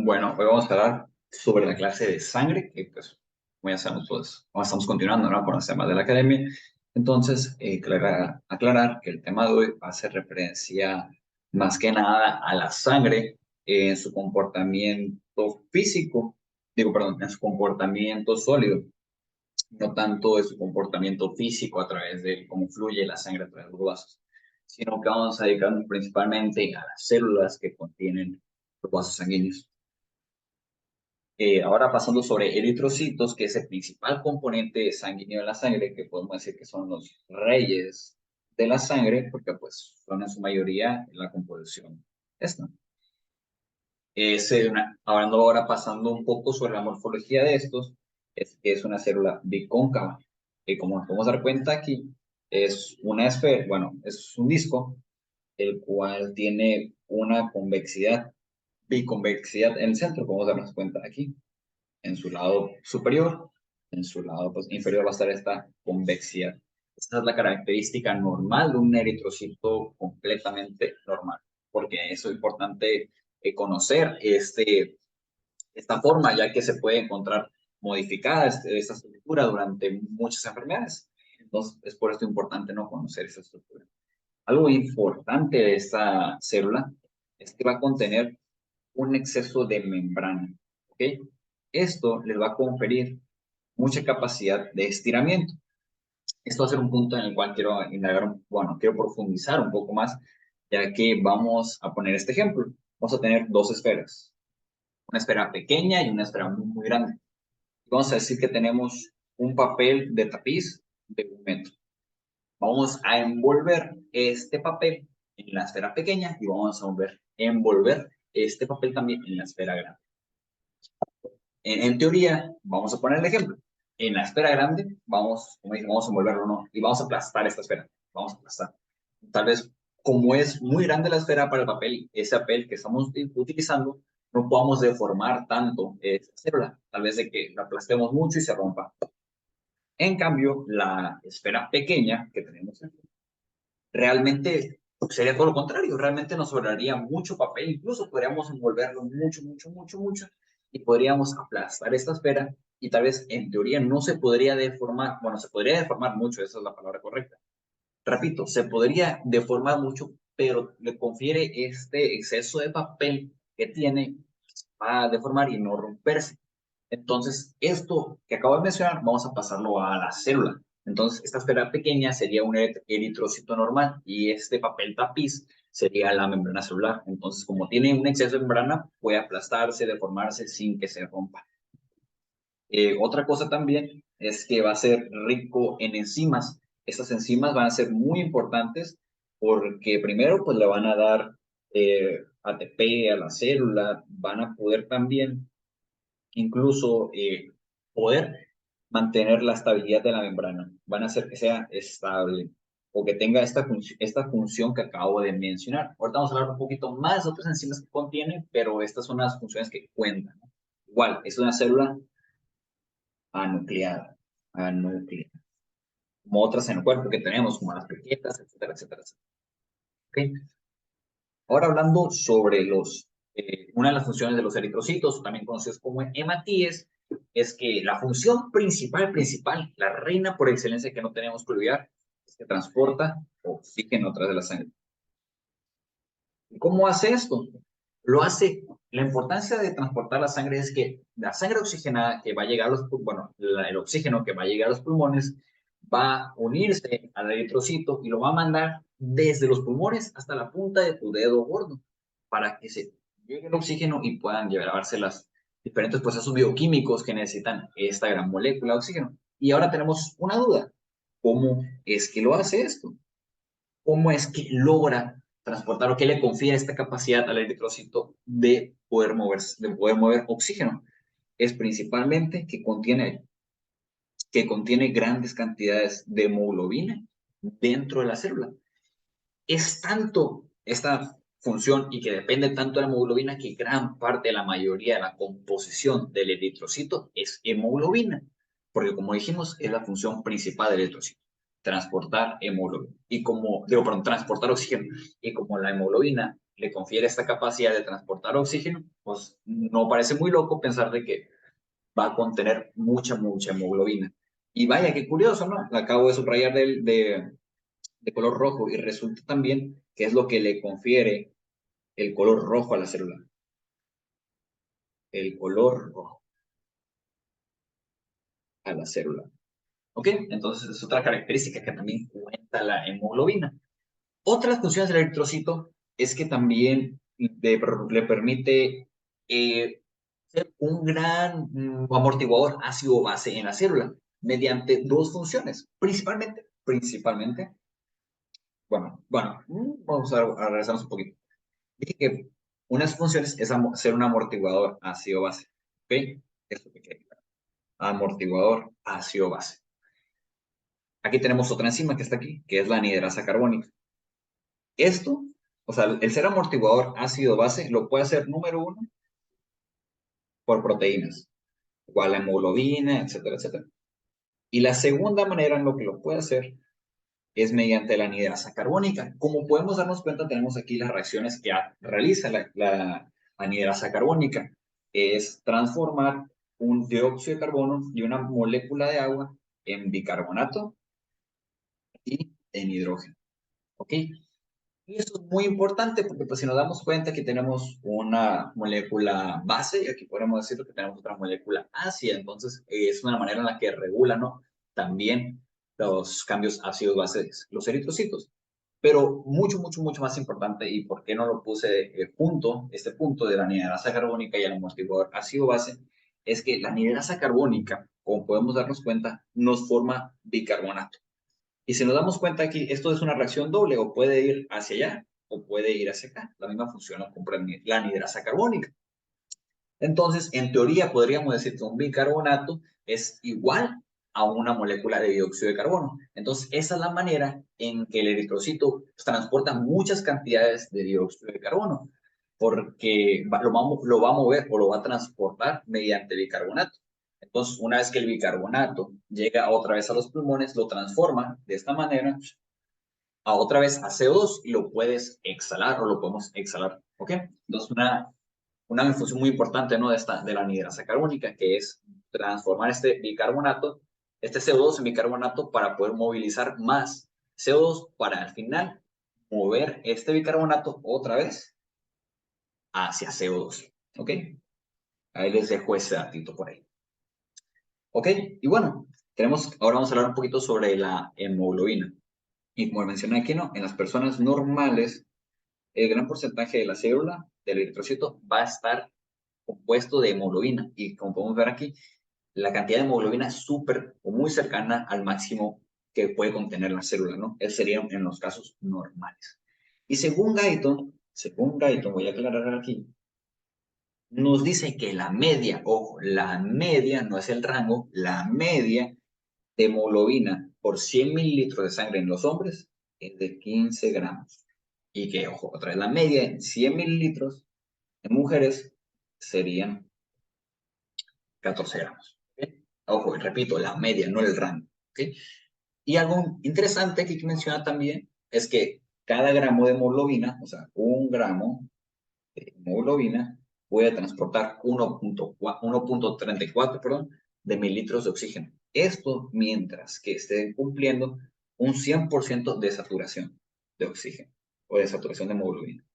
Bueno, hoy vamos a hablar sobre la clase de sangre, que pues, como ya sabemos, pues, como estamos continuando, ¿no? Con los temas de la academia. Entonces, aclarar que el tema de hoy va a hacer referencia más que nada a la sangre en su comportamiento físico, digo, perdón, en su comportamiento sólido, no tanto de su comportamiento físico a través de cómo fluye la sangre a través de los vasos, sino que vamos a dedicarnos principalmente a las células que contienen los vasos sanguíneos. Ahora pasando sobre eritrocitos, que es el principal componente sanguíneo de la sangre, que podemos decir que son los reyes de la sangre, porque pues son en su mayoría la composición esta. Hablando ahora pasando un poco sobre la morfología de estos, es que es una célula bicóncava, que como nos podemos dar cuenta aquí, es una esfera, bueno, es un disco, el cual tiene una convexidad, biconvexidad en el centro, podemos darnos cuenta aquí en su lado superior, en su lado pues, inferior va a estar esta convexidad. Esta es la característica normal de un eritrocito completamente normal, porque eso es importante conocer esta forma, ya que se puede encontrar modificada esta estructura durante muchas enfermedades. Entonces, es por esto importante no conocer esa estructura. Algo importante de esta célula es que va a contener un exceso de membrana, ¿ok? Esto les va a conferir mucha capacidad de estiramiento. Esto va a ser un punto en el cual quiero indagar, bueno, quiero profundizar un poco más, ya que vamos a poner este ejemplo. Vamos a tener dos esferas, una esfera pequeña y una esfera muy, muy grande. Vamos a decir que tenemos un papel de tapiz de 1 metro. Vamos a envolver este papel en la esfera pequeña y vamos a envolver este papel también en la esfera grande. En teoría, vamos a poner el ejemplo. En la esfera grande, como dije, vamos a envolverlo, ¿no? Y vamos a aplastar esta esfera. Vamos a aplastar. Tal vez, como es muy grande la esfera para el papel, ese papel que estamos utilizando, no podamos deformar tanto esa célula. Tal vez de que la aplastemos mucho y se rompa. En cambio, la esfera pequeña que tenemos aquí, realmente sería todo lo contrario. Realmente nos sobraría mucho papel. Incluso podríamos envolverlo mucho, mucho, mucho, mucho. Y podríamos aplastar esta esfera. Y tal vez en teoría no se podría deformar. Bueno, se podría deformar mucho, esa es la palabra correcta. Repito, se podría deformar mucho, pero le confiere este exceso de papel que tiene a deformar y no romperse. Entonces, esto que acabo de mencionar, vamos a pasarlo a la célula. Entonces, esta esfera pequeña sería un eritrocito normal y este papel tapiz sería la membrana celular. Entonces, como tiene un exceso de membrana, puede aplastarse, deformarse sin que se rompa. Otra cosa también es que va a ser rico en enzimas. Estas enzimas van a ser muy importantes porque primero pues le van a dar ATP a la célula, van a poder también incluso poder mantener la estabilidad de la membrana. Van a hacer que sea estable o que tenga esta función que acabo de mencionar. Ahorita vamos a hablar un poquito más de otras enzimas que contiene, pero estas son las funciones que cuentan, ¿no? Igual, es una célula anucleada, anucleada, como otras en el cuerpo que tenemos, como las plaquetas, etcétera, etcétera, etcétera. ¿Okay? Ahora hablando sobre una de las funciones de los eritrocitos, también conocidos como hematíes, es que la función principal, la reina por excelencia que no tenemos que olvidar, es que transporta oxígeno a través de la sangre. ¿Cómo hace esto? Lo hace, la importancia de transportar la sangre es que la sangre oxigenada que va a llegar a los pulmones, el oxígeno que va a llegar a los pulmones, va a unirse al eritrocito y lo va a mandar desde los pulmones hasta la punta de tu dedo gordo para que se llegue el oxígeno y puedan llevarse los diferentes procesos bioquímicos que necesitan esta gran molécula de oxígeno. Y ahora tenemos una duda. ¿Cómo es que lo hace esto? ¿Cómo es que logra transportar o qué le confiere esta capacidad al eritrocito de poder moverse, de poder mover oxígeno? Es principalmente que contiene grandes cantidades de hemoglobina dentro de la célula. Es tanto esta función y que depende tanto de la hemoglobina que gran parte, la mayoría de la composición del eritrocito es hemoglobina, porque como dijimos, es la función principal del eritrocito, transportar hemoglobina. Y como, digo, perdón, transportar oxígeno. Y como la hemoglobina le confiere esta capacidad de transportar oxígeno, pues no parece muy loco pensar de que va a contener mucha hemoglobina. Y vaya, qué curioso, ¿no? La acabo de subrayar de color rojo y resulta también que es lo que le confiere el color rojo a la célula. El color rojo a la célula. ¿Ok? Entonces es otra característica que también cuenta la hemoglobina. Otras funciones del eritrocito es que también le permite ser un gran amortiguador ácido-base en la célula mediante dos funciones, principalmente, vamos a regresarnos un poquito. Dije que unas funciones es ser un amortiguador ácido-base, ¿ok? Esto que queda claro. Amortiguador ácido-base. Aquí tenemos otra enzima que está aquí, que es la anidrasa carbónica. Esto, o sea, el ser amortiguador ácido-base lo puede hacer, número uno, por proteínas, igual la hemoglobina, etcétera, etcétera. Y la segunda manera en lo que lo puede hacer es mediante la anidrasa carbónica. Como podemos darnos cuenta, tenemos aquí las reacciones que realiza la anidrasa carbónica. Es transformar un dióxido de carbono y una molécula de agua en bicarbonato y en hidrógeno. ¿Ok? Y esto es muy importante porque pues, si nos damos cuenta que tenemos una molécula base y aquí podemos decir que tenemos otra molécula ácida, entonces es una manera en la que regula, ¿no? También los cambios ácidos bases, los eritrocitos. Pero mucho más importante, y por qué no lo puse junto, este punto de la anidrasa carbónica y el amortiguador ácido base, es que la anidrasa carbónica, como podemos darnos cuenta, nos forma bicarbonato. Y si nos damos cuenta aquí, esto es una reacción doble, o puede ir hacia allá o puede ir hacia acá. La misma función la cumple la anidrasa carbónica. Entonces, en teoría, podríamos decir que un bicarbonato es igual a una molécula de dióxido de carbono. Entonces, esa es la manera en que el eritrocito transporta muchas cantidades de dióxido de carbono, porque lo va a mover o lo va a transportar mediante bicarbonato. Entonces, una vez que el bicarbonato llega otra vez a los pulmones, lo transforma de esta manera a otra vez a CO2 y lo puedes exhalar o lo podemos exhalar. ¿Ok? Entonces, una función muy importante, ¿no? De la anidrasa carbónica, que es transformar este bicarbonato, este CO2 en bicarbonato para poder movilizar más CO2 para al final mover este bicarbonato otra vez hacia CO2. ¿Ok? Ahí les dejo ese datito por ahí. ¿Ok? Y bueno, ahora vamos a hablar un poquito sobre la hemoglobina. Y como mencioné aquí, ¿no? En las personas normales, el gran porcentaje de la célula del eritrocito va a estar compuesto de hemoglobina. Y como podemos ver aquí, la cantidad de hemoglobina es súper o muy cercana al máximo que puede contener la célula, ¿no? Eso sería en los casos normales. Y según Guyton, voy a aclarar aquí, nos dice que la media, ojo, la media no es el rango, la media de hemoglobina por 100 mililitros de sangre en los hombres es de 15 gramos. Y que, ojo, otra vez, la media en 100 mililitros en mujeres serían 14 gramos. ¿Okay? Ojo, y repito, la media, no el rango. ¿Okay? Y algo interesante que hay que mencionar también es que cada gramo de hemoglobina, o sea, un gramo de hemoglobina, puede transportar 1.34, perdón, de mililitros de oxígeno. Esto mientras que estén cumpliendo un 100% de saturación de oxígeno o de saturación de hemoglobina.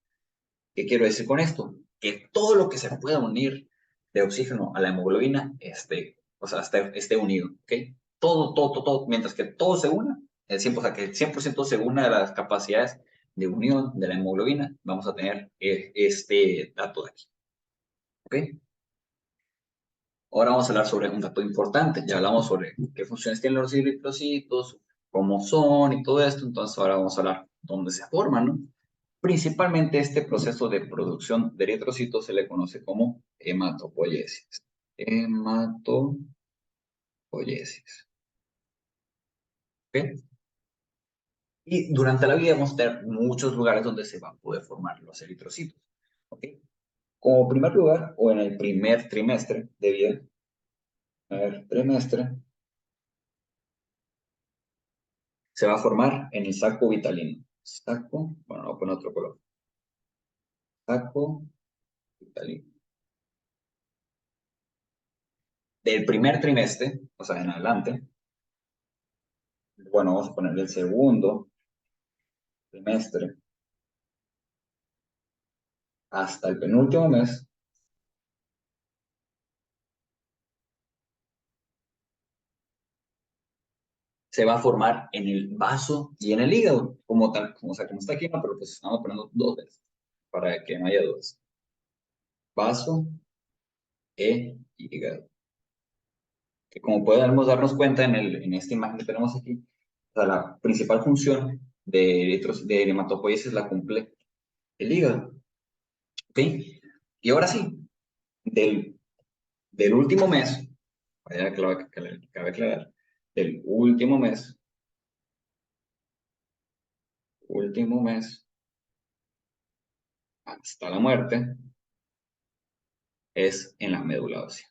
¿Qué quiero decir con esto? Que todo lo que se pueda unir de oxígeno a la hemoglobina o sea, esté unido, ¿ok? Todo, mientras que todo se una, o sea, que el 100% se una de las capacidades de unión de la hemoglobina, vamos a tener este dato de aquí, ¿ok? Ahora vamos a hablar sobre un dato importante. Ya hablamos sobre qué funciones tienen los eritrocitos, cómo son y todo esto. Entonces ahora vamos a hablar dónde se forman, ¿no? Principalmente este proceso de producción de eritrocitos se le conoce como hematopoiesis. Hematopoiesis. ¿Ok? Y durante la vida vamos a tener muchos lugares donde se van a poder formar los eritrocitos. ¿Ok? Como primer lugar, o en el primer trimestre de vida, se va a formar en el saco vitalino. Saco, bueno, voy a poner otro color. saco vitalino. Del primer trimestre, o sea, en adelante, bueno, vamos a ponerle el segundo trimestre hasta el penúltimo mes, se va a formar en el vaso y en el hígado, como tal, como, o sea, como está aquí, ¿no? Pero pues estamos poniendo dos veces, para que no haya dudas. Vaso e hígado. Que como podemos darnos cuenta en esta imagen que tenemos aquí, o sea, la principal función de hematopoiesis la cumple el hígado. ¿Ok? Y ahora sí, del último mes, cabe aclarar, del último mes hasta la muerte, es en la médula ósea.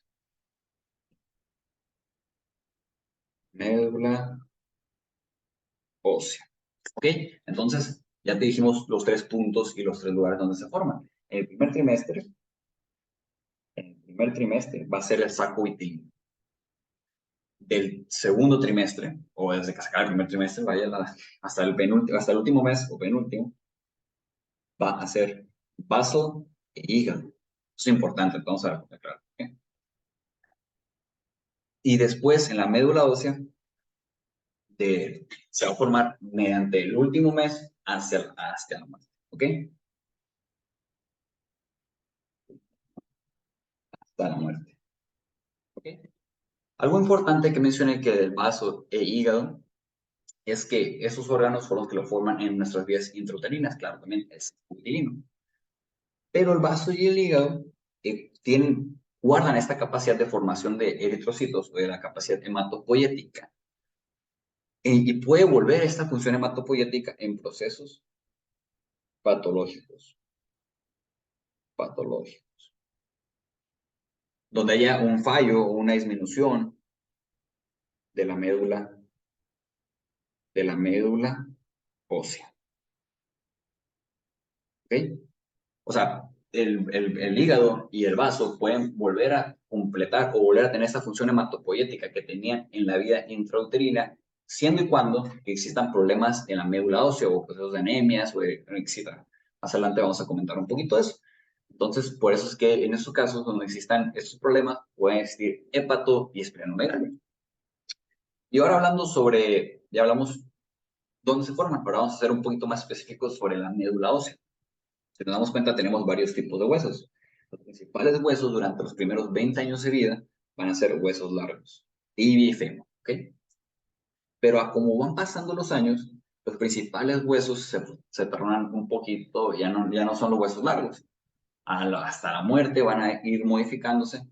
Médula ósea. ¿Ok? Entonces, ya te dijimos los tres puntos y los tres lugares donde se forman. En el primer trimestre va a ser el saco vitíligo. Del segundo trimestre, o desde que se acaba el primer trimestre, hasta el último mes o penúltimo, va a ser vaso e hígado. Eso es importante, entonces, aclarar. ¿Okay? Y después, en la médula ósea, se va a formar mediante el último mes hasta la muerte. ¿Ok? Hasta la muerte. ¿Ok? Algo importante que mencioné que del vaso e hígado es que esos órganos son los que lo forman en nuestras vías intrauterinas, claro, también es uterino. Pero el vaso y el hígado guardan esta capacidad de formación de eritrocitos o de la capacidad hematopoyética. Y puede volver esta función hematopoyética en procesos patológicos, donde haya un fallo o una disminución de la médula ósea. ¿Ok? O sea, el hígado y el vaso pueden volver a completar o volver a tener esa función hematopoyética que tenían en la vida intrauterina, siendo y cuando existan problemas en la médula ósea o procesos de anemias o etcétera. Más adelante vamos a comentar un poquito de eso. Entonces, por eso es que en esos casos donde existan estos problemas, pueden existir hepato y esplenomegalia. Y ahora ya hablamos dónde se forman, pero vamos a ser un poquito más específicos sobre la médula ósea. Si nos damos cuenta, tenemos varios tipos de huesos. Los principales huesos durante los primeros 20 años de vida van a ser huesos largos, tibia y fémur, ¿ok? Pero a como van pasando los años, los principales huesos se tornan un poquito, ya no son los huesos largos. Hasta la muerte van a ir modificándose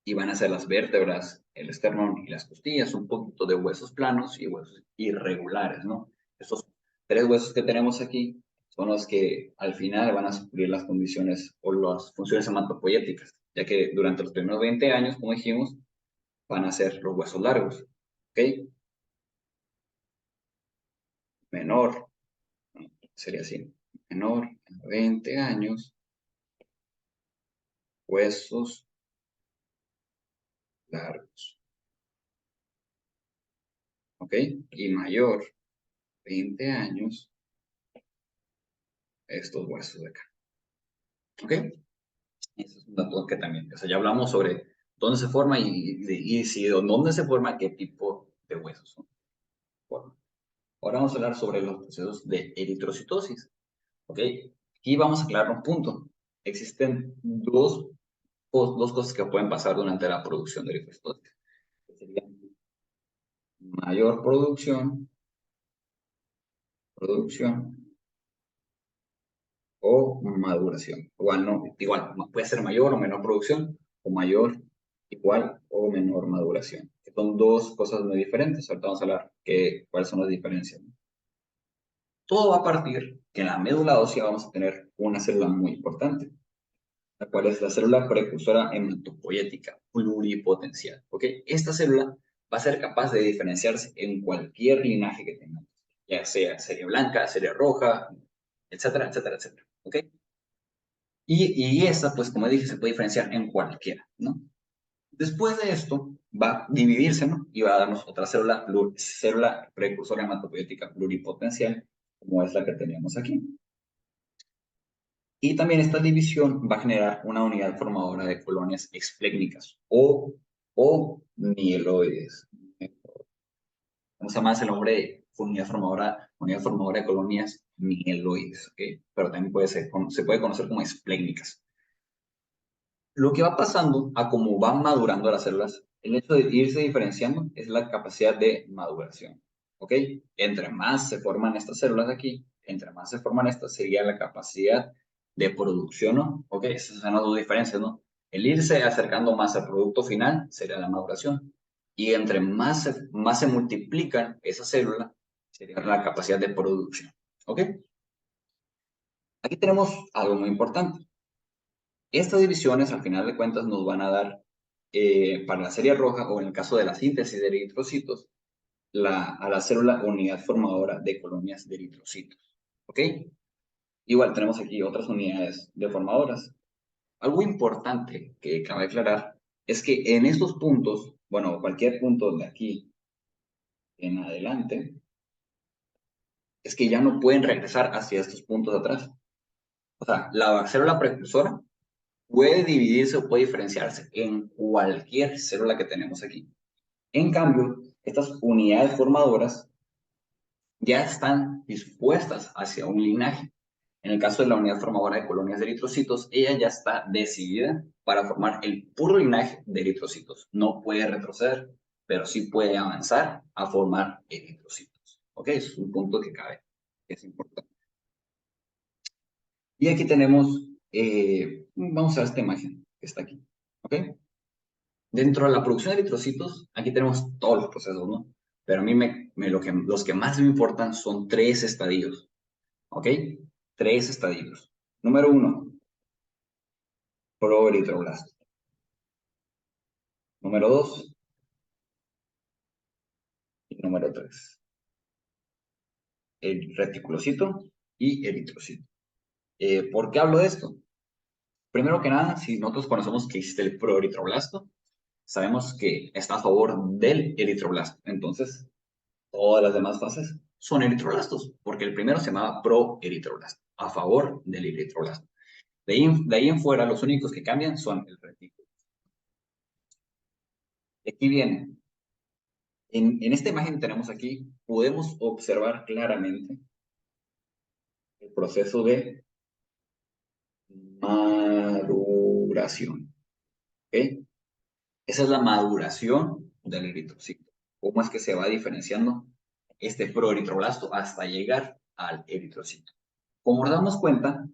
y van a ser las vértebras, el esternón y las costillas, un poquito de huesos planos y huesos irregulares, ¿no? Estos tres huesos que tenemos aquí son los que al final van a suplir las condiciones o las funciones hematopoyéticas, ya que durante los primeros 20 años, como dijimos, van a ser los huesos largos, ¿ok? Menor, sería así, menor, 20 años, huesos largos, ¿ok? Y mayor, 20 años, estos huesos de acá, ¿ok? Eso es un dato que también, o sea, ya hablamos sobre dónde se forma y si dónde se forma, qué tipo de huesos son. Bueno, ahora vamos a hablar sobre los procesos de eritrocitosis. ¿Ok? Aquí vamos a aclarar un punto. Existen dos cosas que pueden pasar durante la producción de eritrocitosis. Que serían mayor producción o maduración. Igual, puede ser mayor o menor producción o mayor, igual o menor maduración. Son dos cosas muy diferentes. Ahorita vamos a hablar cuáles son las diferencias. Todo va a partir que en la médula ósea vamos a tener una célula muy importante, la cual es la célula precursora hematopoyética pluripotencial. ¿Ok? Esta célula va a ser capaz de diferenciarse en cualquier linaje que tengamos, ya sea serie blanca, serie roja, etcétera, etcétera, etcétera. ¿Ok? Y esa, pues como dije, se puede diferenciar en cualquiera, ¿no? Después de esto, va a dividirse, ¿no? Y va a darnos otra célula, célula precursora hematopoietica pluripotencial, como es la que teníamos aquí. Y también esta división va a generar una unidad formadora de colonias esplécnicas o mieloides. Vamos a más el nombre de unidad formadora de colonias mieloides, ¿ok? Pero también se puede conocer como esplécnicas. Lo que va pasando a cómo van madurando las células, el hecho de irse diferenciando es la capacidad de maduración, ¿ok? Entre más se forman estas células aquí, entre más se forman estas, sería la capacidad de producción, ¿no? ¿Ok? Esas son las dos diferencias, ¿no? El irse acercando más al producto final sería la maduración. Y entre más se multiplican esas células, sería la capacidad de producción, ¿ok? Aquí tenemos algo muy importante. Estas divisiones, al final de cuentas, nos van a dar, para la serie roja, o en el caso de la síntesis de eritrocitos, a la célula unidad formadora de colonias de eritrocitos. ¿Ok? Igual tenemos aquí otras unidades deformadoras. Algo importante que cabe aclarar es que en estos puntos, bueno, cualquier punto de aquí en adelante, es que ya no pueden regresar hacia estos puntos de atrás. O sea, la célula precursora puede dividirse o puede diferenciarse en cualquier célula que tenemos aquí. En cambio, estas unidades formadoras ya están dispuestas hacia un linaje. En el caso de la unidad formadora de colonias de eritrocitos, ella ya está decidida para formar el puro linaje de eritrocitos. No puede retroceder, pero sí puede avanzar a formar eritrocitos. ¿Ok? Es un punto que cabe, que es importante. Y aquí tenemos, vamos a ver esta imagen que está aquí. ¿Ok? Dentro de la producción de eritrocitos, aquí tenemos todos los procesos, ¿no? Pero a mí los que más me importan son tres estadios, ¿ok? Tres estadios. Número uno, proeritroblasto. Número dos, y número tres, el reticulocito y eritrocito. ¿Por qué hablo de esto? Primero que nada, si nosotros conocemos que existe el proeritroblasto, sabemos que está a favor del eritroblasto. Entonces, todas las demás fases son eritroblastos, porque el primero se llamaba proeritroblasto, a favor del eritroblasto. De ahí en fuera, los únicos que cambian son el retículo. Aquí viene. En esta imagen que tenemos aquí, podemos observar claramente el proceso de maduración. ¿Ok? Esa es la maduración del eritrocito. ¿Cómo es que se va diferenciando este proeritroblasto hasta llegar al eritrocito? Como nos damos cuenta,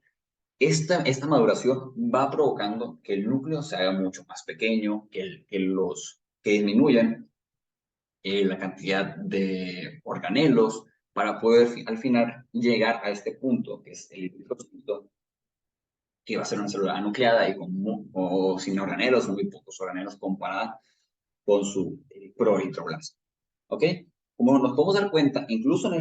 esta maduración va provocando que el núcleo se haga mucho más pequeño, que disminuyan la cantidad de organelos para poder al final llegar a este punto, que es el eritrocito, que va a ser una célula anucleada y o sin organelos, muy pocos organelos comparada con su proeritroblasto. ¿Ok? Como nos podemos dar cuenta, incluso en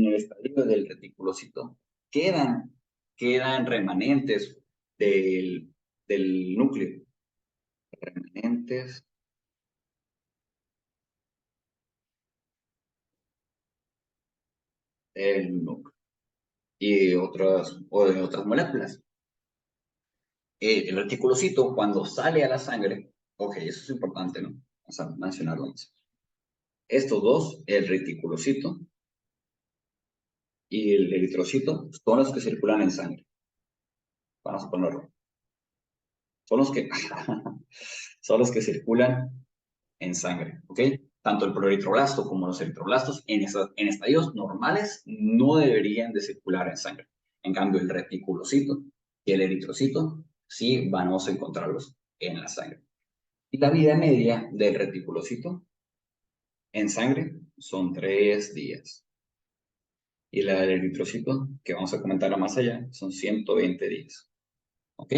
el estadio del reticulocito, quedan remanentes del núcleo. Remanentes del núcleo y de otras moléculas. El reticulocito, cuando sale a la sangre, ok, eso es importante, ¿no? Vamos a mencionarlo más. Estos dos, el reticulocito y el eritrocito, son los que circulan en sangre. Vamos a ponerlo. Son los que, son los que circulan en sangre, ¿ok? Tanto el proeritroblasto como los eritroblastos en estadios normales no deberían de circular en sangre. En cambio, el reticulocito y el eritrocito sí vamos a encontrarlos en la sangre. Y la vida media del reticulocito en sangre son 3 días. Y la del eritrocito, que vamos a comentar más allá, son 120 días. ¿Ok?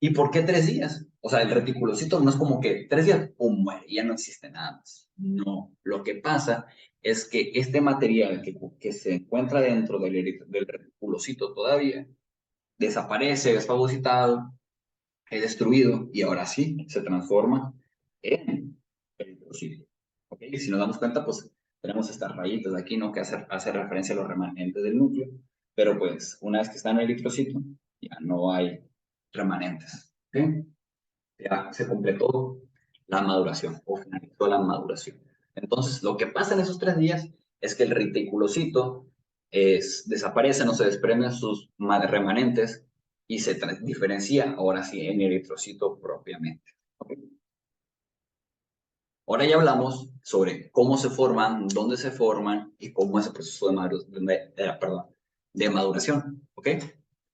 ¿Y por qué 3 días? O sea, el reticulocito no es como que 3 días, ¡pum! Muere, ya no existe nada más. No, lo que pasa es que este material que se encuentra dentro del reticulocito todavía desaparece, es fagocitado, es destruido y ahora sí se transforma en eritrocito. ¿Ok? Y si nos damos cuenta, pues tenemos estas rayitas aquí, ¿no? Que hace referencia a los remanentes del núcleo, pero pues una vez que está en el eritrocito, ya no hay remanentes. ¿Ok? Ya se completó la maduración o finalizó la maduración. Entonces, lo que pasa en esos 3 días es que el reticulocito desaparece, no se desprenden sus remanentes y se diferencia ahora sí en eritrocito propiamente. ¿Okay? Ahora ya hablamos sobre cómo se forman, dónde se forman y cómo es el proceso de maduración. ¿Ok?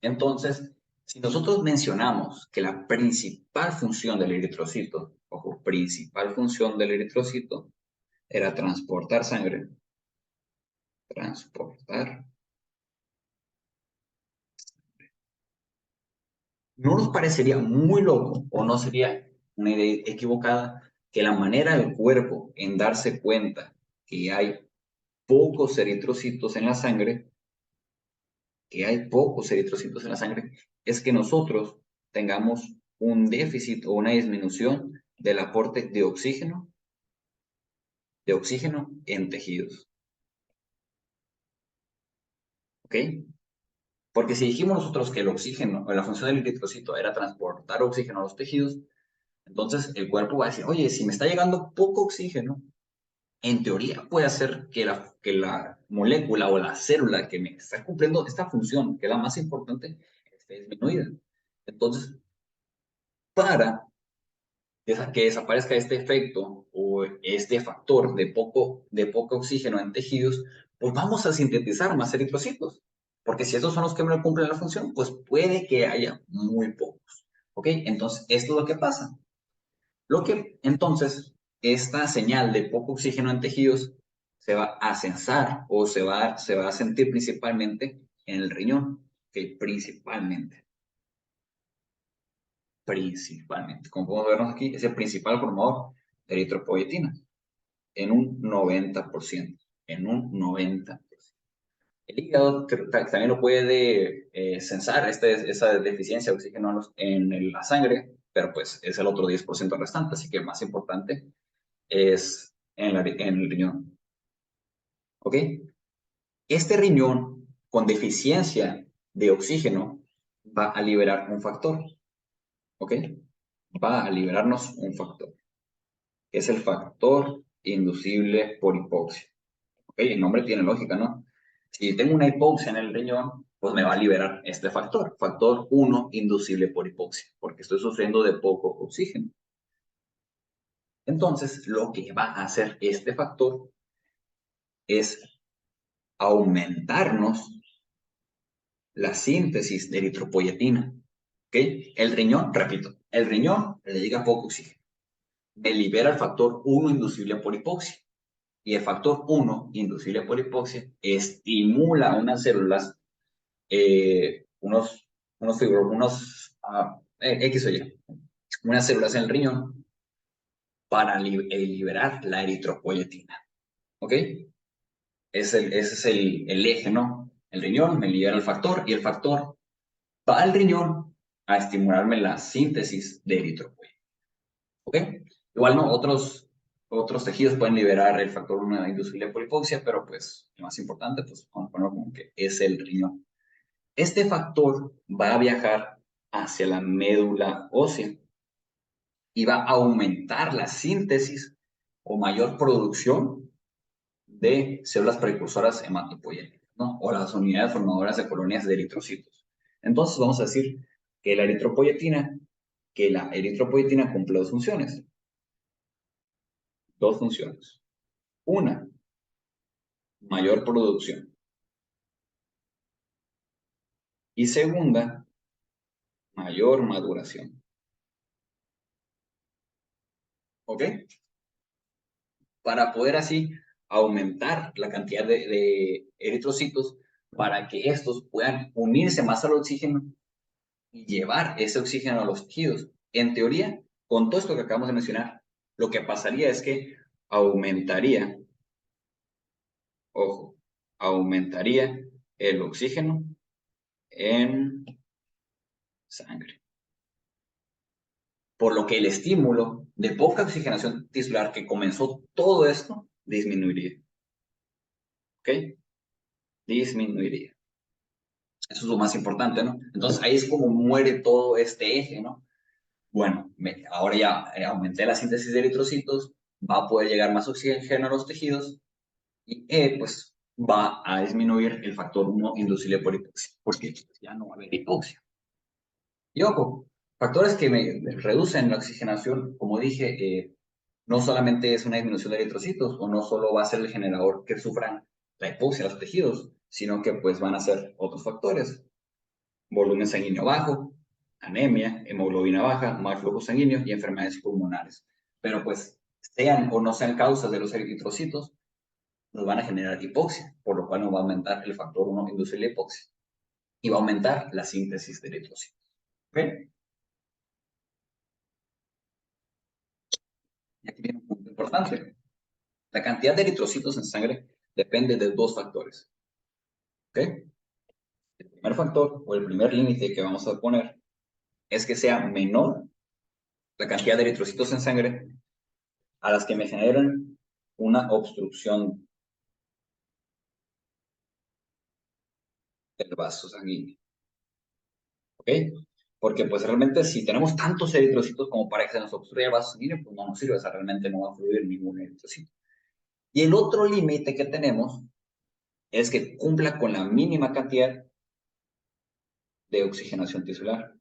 Entonces, si nosotros mencionamos que la principal función del eritrocito, ojo, principal función del eritrocito era transportar sangre, transportar, no nos parecería muy loco o no sería una idea equivocada que la manera del cuerpo en darse cuenta que hay pocos eritrocitos en la sangre, es que nosotros tengamos un déficit o una disminución del aporte de oxígeno en tejidos. ¿Ok? Porque si dijimos nosotros que el oxígeno, o la función del eritrocito era transportar oxígeno a los tejidos, entonces el cuerpo va a decir, oye, si me está llegando poco oxígeno, en teoría puede hacer que la molécula o la célula que me está cumpliendo esta función, que es la más importante, esté disminuida. Entonces, para que desaparezca este efecto o este factor de poco oxígeno en tejidos, pues vamos a sintetizar más eritrocitos. Porque si esos son los que me cumplen la función, pues puede que haya muy pocos. ¿Ok? Entonces, esto es lo que pasa. Entonces, esta señal de poco oxígeno en tejidos se va a censar o se va a sentir principalmente en el riñón, que principalmente, como podemos vernos aquí, es el principal formador de eritropoyetina, en un 90%, en un 90%. El hígado también lo puede censar esa deficiencia de oxígeno en la sangre, pero pues es el otro 10% restante, así que más importante es en el riñón. ¿Ok? Este riñón con deficiencia de oxígeno va a liberar un factor. ¿Ok? Va a liberarnos un factor, que es el factor inducible por hipoxia. ¿Ok? El nombre tiene lógica, ¿no? Si tengo una hipoxia en el riñón, pues me va a liberar este factor 1 inducible por hipoxia, porque estoy sufriendo de poco oxígeno. Entonces, lo que va a hacer este factor es aumentarnos la síntesis de eritropoyetina. ¿Ok? El riñón, repito, el riñón le llega poco oxígeno. Me libera el factor 1 inducible por hipoxia. Y el factor 1 inducible por hipoxia estimula unas células, X o Y, unas células en el riñón para liberar la eritropoyetina. ¿Ok? Ese es el eje, ¿no? El riñón me libera el factor y el factor va al riñón a estimularme la síntesis de eritropoyetina. ¿Ok? Igual no, otros tejidos pueden liberar el factor 1 inducible por hipoxia, pero pues lo más importante, pues vamos a ponerlo como que es el riñón. Este factor va a viajar hacia la médula ósea y va a aumentar la síntesis o mayor producción de células precursoras hematopoyéticas, ¿no? O las unidades formadoras de colonias de eritrocitos. Entonces vamos a decir que la eritropoyetina cumple dos funciones. Dos funciones. Una, mayor producción. Y segunda, mayor maduración. ¿Ok? Para poder así aumentar la cantidad de eritrocitos para que estos puedan unirse más al oxígeno y llevar ese oxígeno a los tejidos. En teoría, con todo esto que acabamos de mencionar, lo que pasaría es que aumentaría, ojo, aumentaría el oxígeno en sangre. Por lo que el estímulo de poca oxigenación tisular que comenzó todo esto disminuiría. ¿Ok? Disminuiría. Eso es lo más importante, ¿no? Entonces ahí es como muere todo este eje, ¿no? Bueno, ahora ya aumenté la síntesis de eritrocitos, va a poder llegar más oxígeno a los tejidos y pues va a disminuir el factor 1 inducible por hipoxia, porque ya no va a haber hipoxia. Y ojo, factores que me reducen la oxigenación, como dije, no solamente es una disminución de eritrocitos, o no solo va a ser el generador que sufran la hipoxia de los tejidos, sino que pues van a ser otros factores. Volumen sanguíneo bajo, anemia, hemoglobina baja, mal flujo sanguíneo y enfermedades pulmonares. Pero pues, sean o no sean causas de los eritrocitos, nos van a generar hipoxia, por lo cual nos va a aumentar el factor 1 inducible a hipoxia. Y va a aumentar la síntesis de eritrocitos. ¿Ok? Y aquí viene un punto importante. La cantidad de eritrocitos en sangre depende de dos factores. ¿Ok? El primer factor o el primer límite que vamos a poner es que sea menor la cantidad de eritrocitos en sangre a las que me generan una obstrucción del vaso sanguíneo. ¿Ok? Porque pues realmente si tenemos tantos eritrocitos como para que se nos obstruya el vaso sanguíneo, pues no nos sirve, o sea, realmente no va a fluir ningún eritrocito. Y el otro límite que tenemos es que cumpla con la mínima cantidad de oxigenación tisular.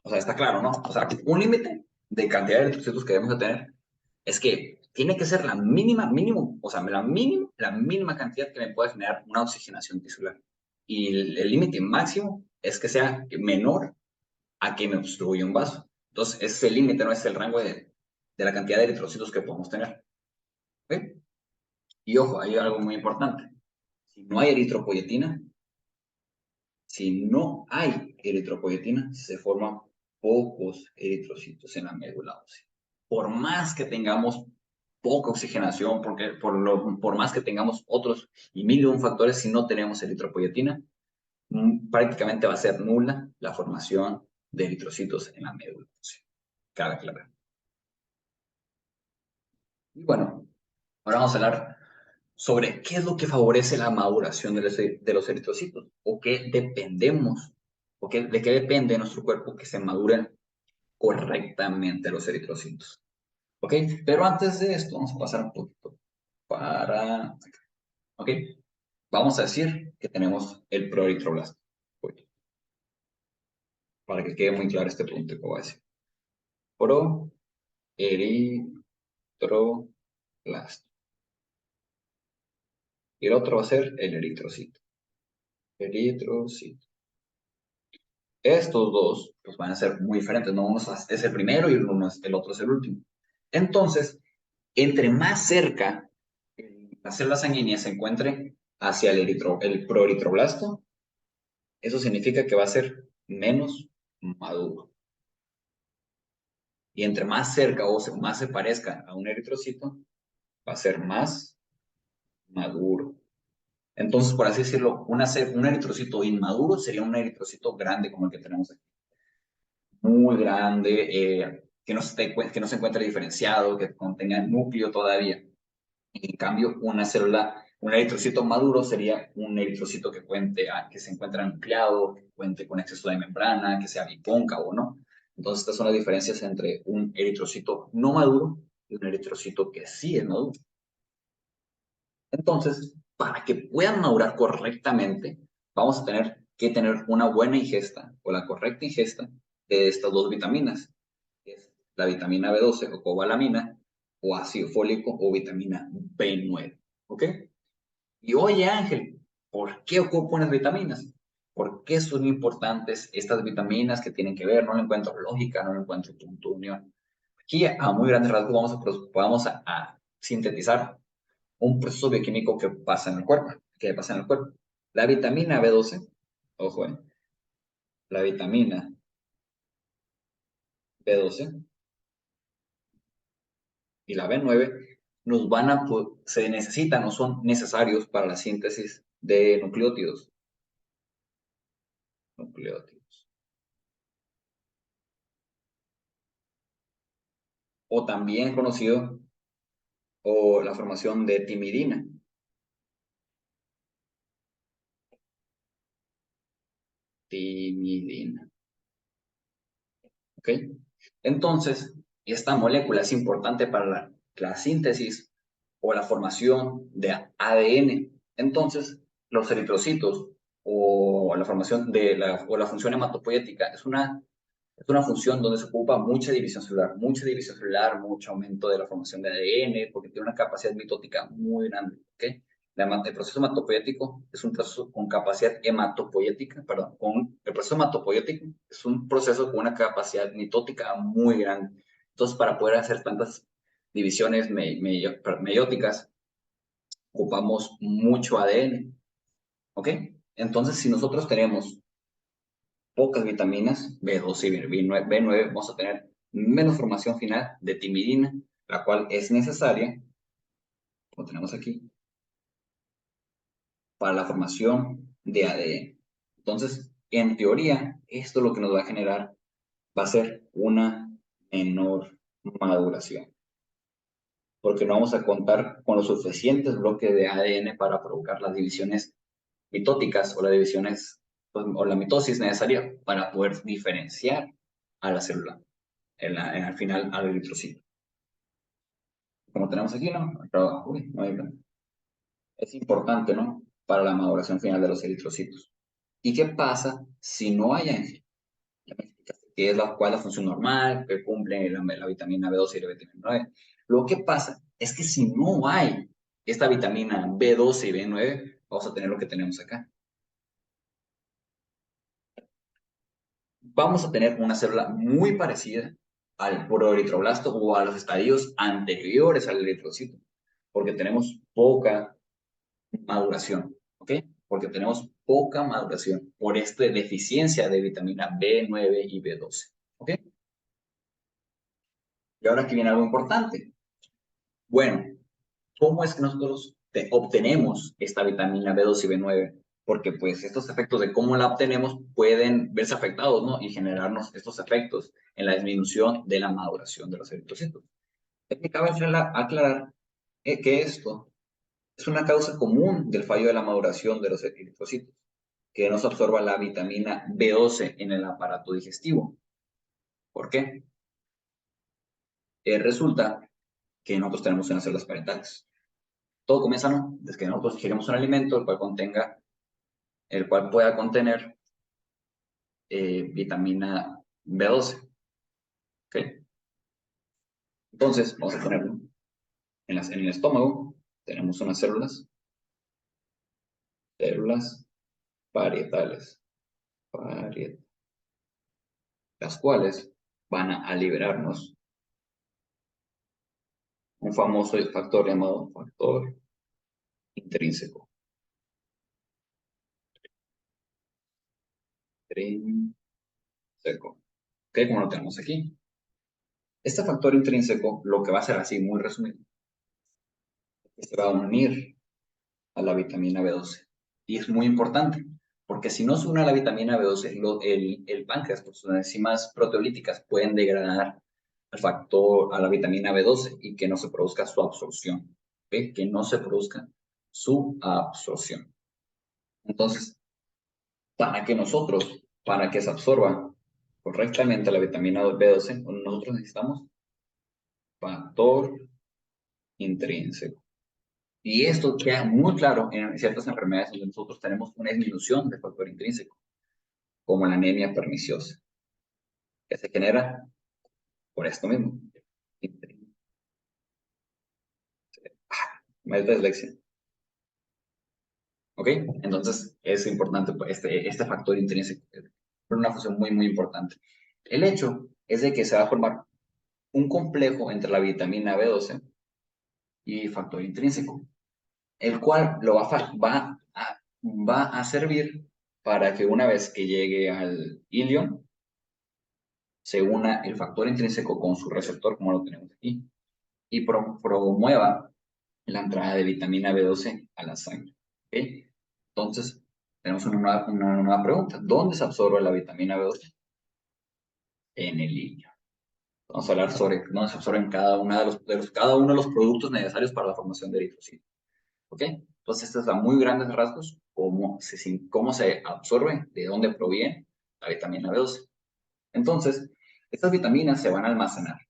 O sea, está claro, ¿no? O sea, un límite de cantidad de eritrocitos que debemos de tener es que tiene que ser la mínima, mínimo, o sea, la mínima cantidad que me pueda generar una oxigenación tisular. Y el límite máximo es que sea menor a que me obstruya un vaso. Entonces, ese es el límite, no es el rango de la cantidad de eritrocitos que podemos tener. ¿Ok? Y ojo, hay algo muy importante. Si no hay eritropoyetina, si no hay eritropoyetina, se forman pocos eritrocitos en la médula ósea. Por más que tengamos poca oxigenación, porque por más que tengamos otros y mil y un factores, si no tenemos eritropoyetina, prácticamente va a ser nula la formación de eritrocitos en la médula ósea. Cabe aclarar. Y bueno, ahora vamos a hablar sobre qué es lo que favorece la maduración de los eritrocitos, o qué dependemos, de qué depende nuestro cuerpo que se maduren correctamente los eritrocitos. ¿Ok? Pero antes de esto, vamos a pasar un poquito para... ¿Ok? Vamos a decir que tenemos el proeritroblasto. Para que quede muy claro este punto que voy a decir. Proeritroblasto. Y el otro va a ser el eritrocito. Eritrocito. Estos dos pues, van a ser muy diferentes, ¿no? Uno es el primero y el otro es el último. Entonces, entre más cerca la célula sanguínea se encuentre hacia el proeritroblasto, eso significa que va a ser menos maduro. Y entre más cerca o más se parezca a un eritrocito, va a ser más maduro. Entonces, por así decirlo, un eritrocito inmaduro sería un eritrocito grande como el que tenemos aquí. Muy grande, que no se encuentre diferenciado, que contenga núcleo todavía. En cambio, un eritrocito maduro sería un eritrocito que se encuentra nucleado, que cuente con exceso de membrana, que sea bicóncavo, ¿no? Entonces, estas son las diferencias entre un eritrocito no maduro y un eritrocito que sí es maduro. Entonces, para que puedan madurar correctamente, vamos a tener que tener una buena ingesta o la correcta ingesta de estas dos vitaminas, que es la vitamina B12 o cobalamina, o ácido fólico o vitamina B9. ¿Ok? Y oye, Ángel, ¿por qué ocupo unas vitaminas? ¿Por qué son importantes estas vitaminas que tienen que ver? No le encuentro lógica, no le encuentro punto de unión. Aquí, a muy grandes rasgos, vamos a sintetizar un proceso bioquímico que pasa en el cuerpo, La vitamina B12, ojo, la vitamina B12 y la B9 se necesitan o son necesarios para la síntesis de nucleótidos. O también conocido o la formación de timidina. Timidina. ¿Ok? Entonces, esta molécula es importante para la síntesis o la formación de ADN. Entonces, los eritrocitos o la formación de la función hematopoética es una función donde se ocupa mucha división celular, mucho aumento de la formación de ADN, porque tiene una capacidad mitótica muy grande. ¿Okay? El proceso hematopoético es un proceso con capacidad hematopoética, perdón, el proceso hematopoético es un proceso con una capacidad mitótica muy grande. Entonces, para poder hacer tantas divisiones meióticas, ocupamos mucho ADN. ¿Ok? Entonces, si nosotros tenemos pocas vitaminas, B12 y B9, vamos a tener menos formación final de timidina, la cual es necesaria, como tenemos aquí, para la formación de ADN. Entonces, en teoría, esto lo que nos va a generar va a ser una menor maduración, porque no vamos a contar con los suficientes bloques de ADN para provocar las divisiones mitóticas o las divisiones o la mitosis necesaria para poder diferenciar a la célula. Al final al eritrocito. Como tenemos aquí, ¿no? Pero, uy, no hay, es importante, ¿no? Para la maduración final de los eritrocitos. ¿Y qué pasa si no hay ángel? Que es cuál es la función normal, que cumple la vitamina B12 y la vitamina B9. Lo que pasa es que si no hay esta vitamina B12 y B9, vamos a tener lo que tenemos acá. Vamos a tener una célula muy parecida al proeritroblasto o a los estadios anteriores al eritrocito, porque tenemos poca maduración, ¿ok? Porque tenemos poca maduración por esta deficiencia de vitamina B9 y B12, ¿ok? Y ahora aquí viene algo importante. Bueno, ¿cómo es que nosotros obtenemos esta vitamina B12 y B9? Porque pues estos efectos de cómo la obtenemos pueden verse afectados, ¿no? Y generarnos estos efectos en la disminución de la maduración de los eritrocitos. Me cabe aclarar que esto es una causa común del fallo de la maduración de los eritrocitos, que no se absorba la vitamina B12 en el aparato digestivo. ¿Por qué? Resulta que nosotros tenemos unas células parentales. Todo comienza, ¿no? Desde que nosotros ingerimos un alimento el cual pueda contener vitamina B12. ¿Okay? Entonces, vamos a tenerlo en el estómago. Tenemos unas células parietales, las cuales van a liberarnos un famoso factor llamado factor intrínseco. Intrínseco. ¿Ok? Como lo tenemos aquí. Este factor intrínseco lo que va a hacer así, muy resumido, es que se va a unir a la vitamina B12. Y es muy importante, porque si no se une a la vitamina B12, el páncreas, por sus enzimas proteolíticas, pueden degradar a la vitamina B12 y que no se produzca su absorción. ¿Okay? Que no se produzca su absorción. Entonces, para que se absorba correctamente la vitamina B12, nosotros necesitamos factor intrínseco. Y esto queda muy claro en ciertas enfermedades donde nosotros tenemos una disminución del factor intrínseco, como la anemia perniciosa, que se genera por esto mismo. Maldita dislexia. ¿Ok? Entonces es importante este factor intrínseco, es una función muy, muy importante. El hecho es de que se va a formar un complejo entre la vitamina B12 y factor intrínseco, el cual va a servir para que una vez que llegue al ilion, se una el factor intrínseco con su receptor, como lo tenemos aquí, y promueva la entrada de vitamina B12 a la sangre. ¿Ok? Entonces, tenemos una nueva pregunta. ¿Dónde se absorbe la vitamina B12? En el hígado. Vamos a hablar sobre dónde se absorben cada uno de los productos necesarios para la formación de eritrocitos. ¿Ok? Entonces, esta es a muy grandes rasgos cómo se absorbe, de dónde proviene la vitamina B12. Entonces, estas vitaminas se van a almacenar.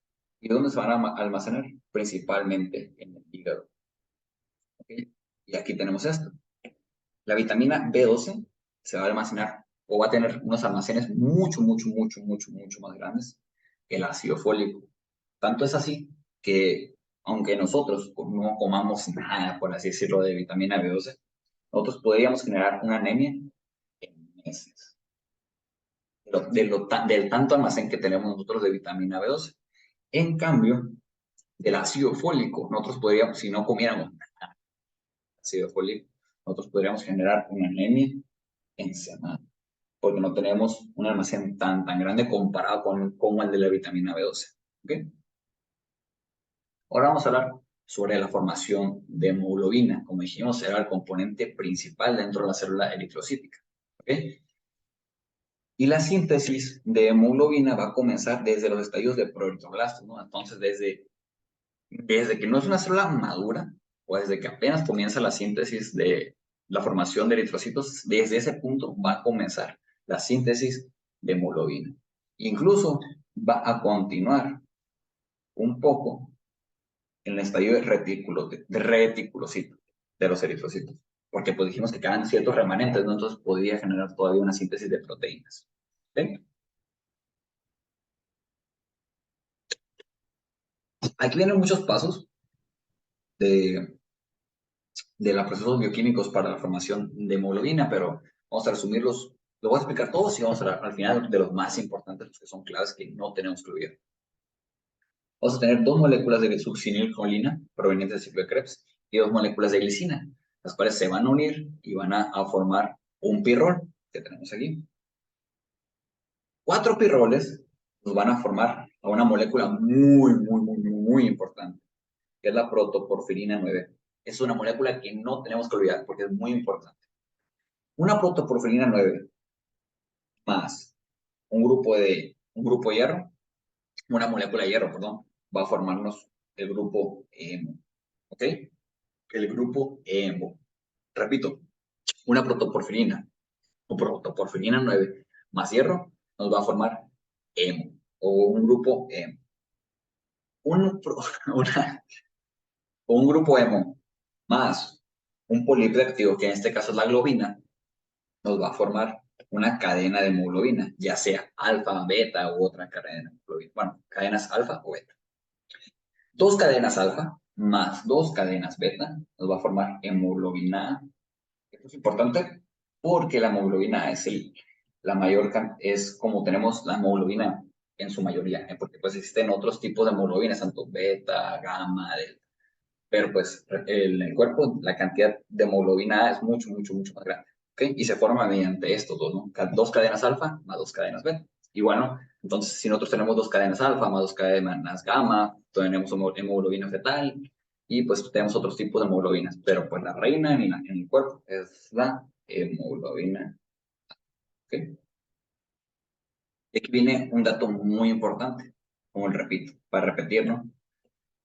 ¿Y dónde se van a almacenar? Principalmente en el hígado. ¿Ok? Y aquí tenemos esto. La vitamina B12 se va a almacenar o va a tener unos almacenes mucho más grandes que el ácido fólico. Tanto es así que, aunque nosotros no comamos nada, por así decirlo, de vitamina B12, nosotros podríamos generar una anemia en meses. Del tanto almacén que tenemos nosotros de vitamina B12. En cambio, del ácido fólico, nosotros podríamos, si no comiéramos ácido fólico, nosotros podríamos generar una anemia en semana, porque no tenemos un almacén tan grande comparado con el de la vitamina B12. ¿Okay? Ahora vamos a hablar sobre la formación de hemoglobina. Como dijimos, será el componente principal dentro de la célula eritrocítica. ¿Okay? Y la síntesis de hemoglobina va a comenzar desde los estadios de proeritoblastos, ¿no? Entonces, desde que no es una célula madura, o desde que apenas comienza la síntesis de la formación de eritrocitos, desde ese punto va a comenzar la síntesis de hemoglobina. Incluso va a continuar un poco en el estadio de reticulocito de los eritrocitos, porque pues dijimos que quedan ciertos remanentes, ¿no? Entonces podría generar todavía una síntesis de proteínas. ¿Sí? Aquí vienen muchos pasos de, de los procesos bioquímicos para la formación de hemoglobina, pero vamos a resumirlos. Lo voy a explicar todos y vamos a hablar al final de los más importantes, los que son claves que no tenemos que olvidar. Vamos a tener dos moléculas de succinilcolina provenientes del ciclo de Krebs y dos moléculas de glicina, las cuales se van a unir y van a formar un pirrol que tenemos aquí. 4 pirroles nos van a formar a una molécula muy importante, que es la protoporfirina 9. Es una molécula que no tenemos que olvidar porque es muy importante. Una protoporfirina 9 más un grupo de hierro, una molécula de hierro, perdón, va a formarnos el grupo hemo. ¿Ok? El grupo hemo. Repito, una protoporfirina o protoporfirina 9 más hierro nos va a formar hemo o un grupo hemo. Un, una, un grupo hemo más un polípeptido activo, que en este caso es la globina, nos va a formar una cadena de hemoglobina, ya sea alfa, beta u otra cadena de hemoglobina. Bueno, cadenas alfa o beta. 2 cadenas alfa más 2 cadenas beta nos va a formar hemoglobina A. Esto es importante porque la hemoglobina es como tenemos la hemoglobina en su mayoría, porque pues existen otros tipos de hemoglobinas, tanto beta, gamma, delta. Pero pues en el cuerpo la cantidad de hemoglobina A es mucho más grande. ¿Okay? Y se forma mediante estos dos, ¿no? 2 cadenas alfa más 2 cadenas beta. Y bueno, entonces si nosotros tenemos 2 cadenas alfa más 2 cadenas gamma, tenemos hemoglobina fetal y pues tenemos otros tipos de hemoglobinas. Pero pues la reina en el cuerpo es la hemoglobina. ¿Okay? Y aquí viene un dato muy importante, como repito, para repetirlo.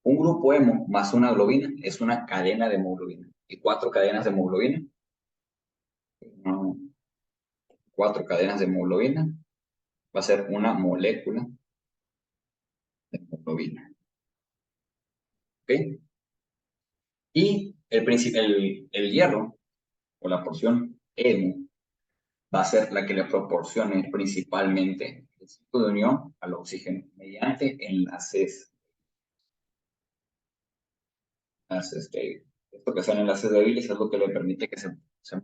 Un grupo hemo más una globina es una cadena de hemoglobina. Y 4 cadenas de hemoglobina, no, 4 cadenas de hemoglobina va a ser una molécula de hemoglobina. ¿Ok? Y el hierro, o la porción hemo, va a ser la que le proporcione principalmente el ciclo de unión al oxígeno mediante enlaces débiles. Esto que son enlaces débiles es lo que le permite que se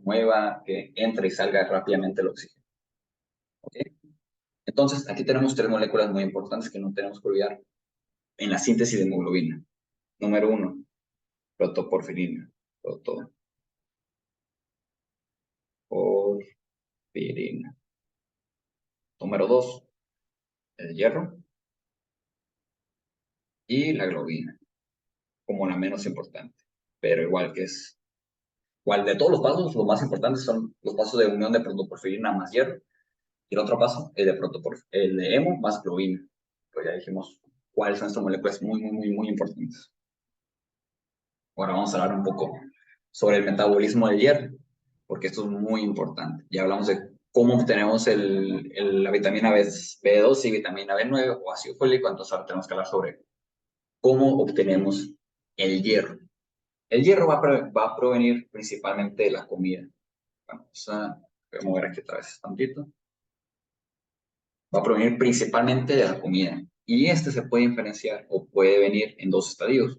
mueva, que entre y salga rápidamente el oxígeno. ¿Ok? Entonces, aquí tenemos 3 moléculas muy importantes que no tenemos que olvidar en la síntesis de hemoglobina. Número 1, protoporfirina. Protoporfirina. Número 2, el hierro y la globina, como la menos importante. pero igual que es, igual de todos los pasos, los más importantes son los pasos de unión de protoporfirina más hierro, y el otro paso, el de hemo más globina. Pues ya dijimos cuáles son estas moléculas muy importantes. Ahora vamos a hablar un poco sobre el metabolismo del hierro, porque esto es muy importante. Ya hablamos de cómo obtenemos la vitamina B2 y vitamina B9 o ácido fólico, entonces ahora tenemos que hablar sobre cómo obtenemos el hierro. El hierro va a provenir principalmente de la comida. Vamos a mover aquí otra vez tantito. Va a provenir principalmente de la comida. Y este se puede diferenciar o puede venir en dos estadios.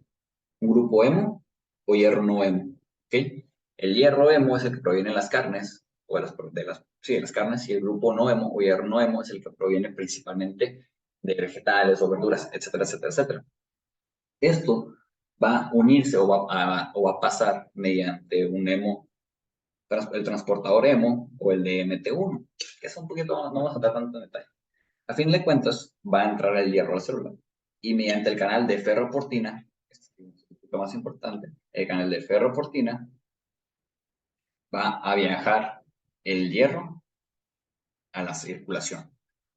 Un grupo hemo o hierro no hemo. ¿Okay? El hierro hemo es el que proviene de las carnes, o de las carnes, y el grupo no hemo o hierro no hemo es el que proviene principalmente de vegetales o verduras, etcétera. Esto va a unirse o va a pasar mediante un hemo, el transportador hemo o el de MT1, que es un poquito, no vamos a entrar tanto en detalle. A fin de cuentas, va a entrar el hierro a la célula y mediante el canal de ferroportina, este es lo más importante, el canal de ferroportina va a viajar el hierro a la circulación.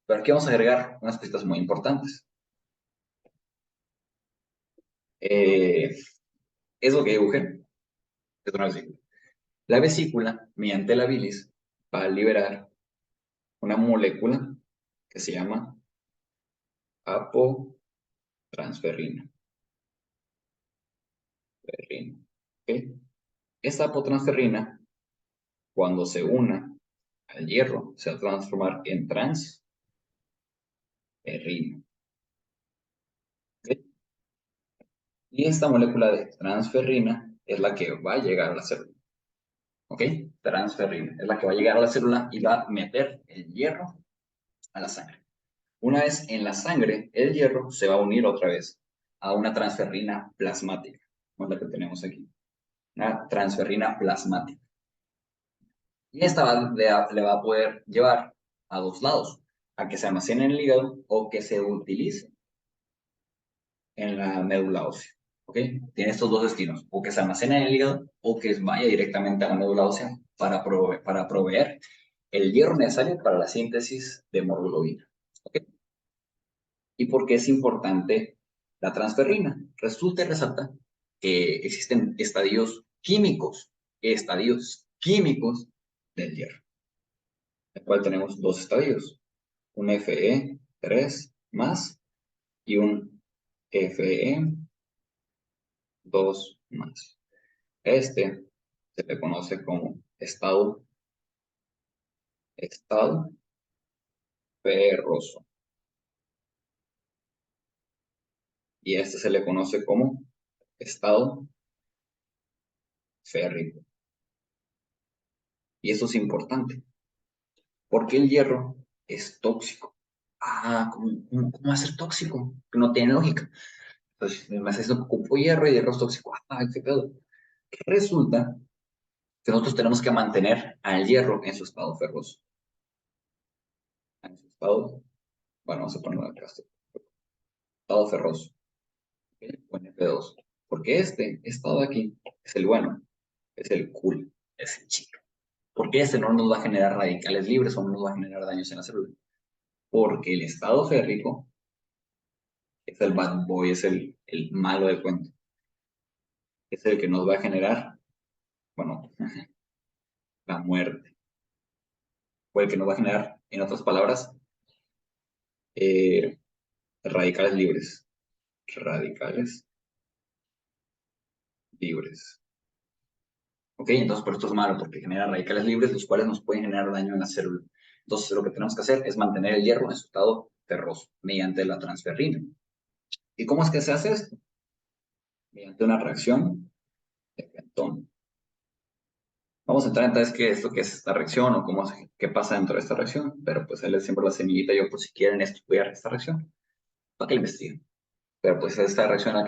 Pero aquí vamos a agregar unas cositas muy importantes. Es lo que dibujé. Es una vesícula. La vesícula, mediante la bilis, va a liberar una molécula que se llama apotransferrina. ¿Okay? Esta apotransferrina, cuando se una al hierro, se va a transformar en transferrina. ¿Okay? Y esta molécula de transferrina es la que va a llegar a la célula. ¿Ok? Transferrina es la que va a llegar a la célula y va a meter el hierro a la sangre. Una vez en la sangre, el hierro se va a unir otra vez a una transferrina plasmática, como la que tenemos aquí. Una transferrina plasmática. Y esta le va a poder llevar a dos lados, a que se almacene en el hígado o que se utilice en la médula ósea. ¿Ok? Tiene estos dos destinos, o que se almacene en el hígado o que vaya directamente a la médula ósea para proveer el hierro necesario para la síntesis de hemoglobina. ¿Ok? ¿Y por qué es importante la transferrina? Resulta y resalta que existen estadios químicos del hierro, el cual tenemos dos estadios, un Fe3 más y un Fe2 más. Este se le conoce como estado ferroso y este se le conoce como estado férrico. Y eso es importante, porque el hierro es tóxico. ¿Cómo va a ser tóxico? No tiene lógica. Entonces, me hace eso, ocupo hierro y hierro es tóxico. Qué pedo. Que resulta que nosotros tenemos que mantener al hierro en su estado ferroso. En su estado, bueno, vamos a ponerlo acá, estado ferroso. ¿Okay? O en F2. Porque este estado de aquí es el bueno, es el cool, es el chido. Porque este no nos va a generar radicales libres o no nos va a generar daños en la célula. Porque el estado férrico es el bad boy, es el malo del cuento. Es el que nos va a generar, bueno, la muerte. O el que nos va a generar, en otras palabras, eh, radicales libres. Radicales libres. ¿Ok? Entonces, por esto es malo, porque genera radicales libres, los cuales nos pueden generar daño en la célula. Entonces, lo que tenemos que hacer es mantener el hierro en su estado ferroso, mediante la transferrina. ¿Y cómo es que se hace esto? Mediante una reacción de Fenton. Vamos a entrar entonces qué es esta reacción o qué pasa dentro de esta reacción, pero pues él es siempre la semillita, yo por si quieren estudiar esta reacción, para que la investiguen. Pero pues esta reacción la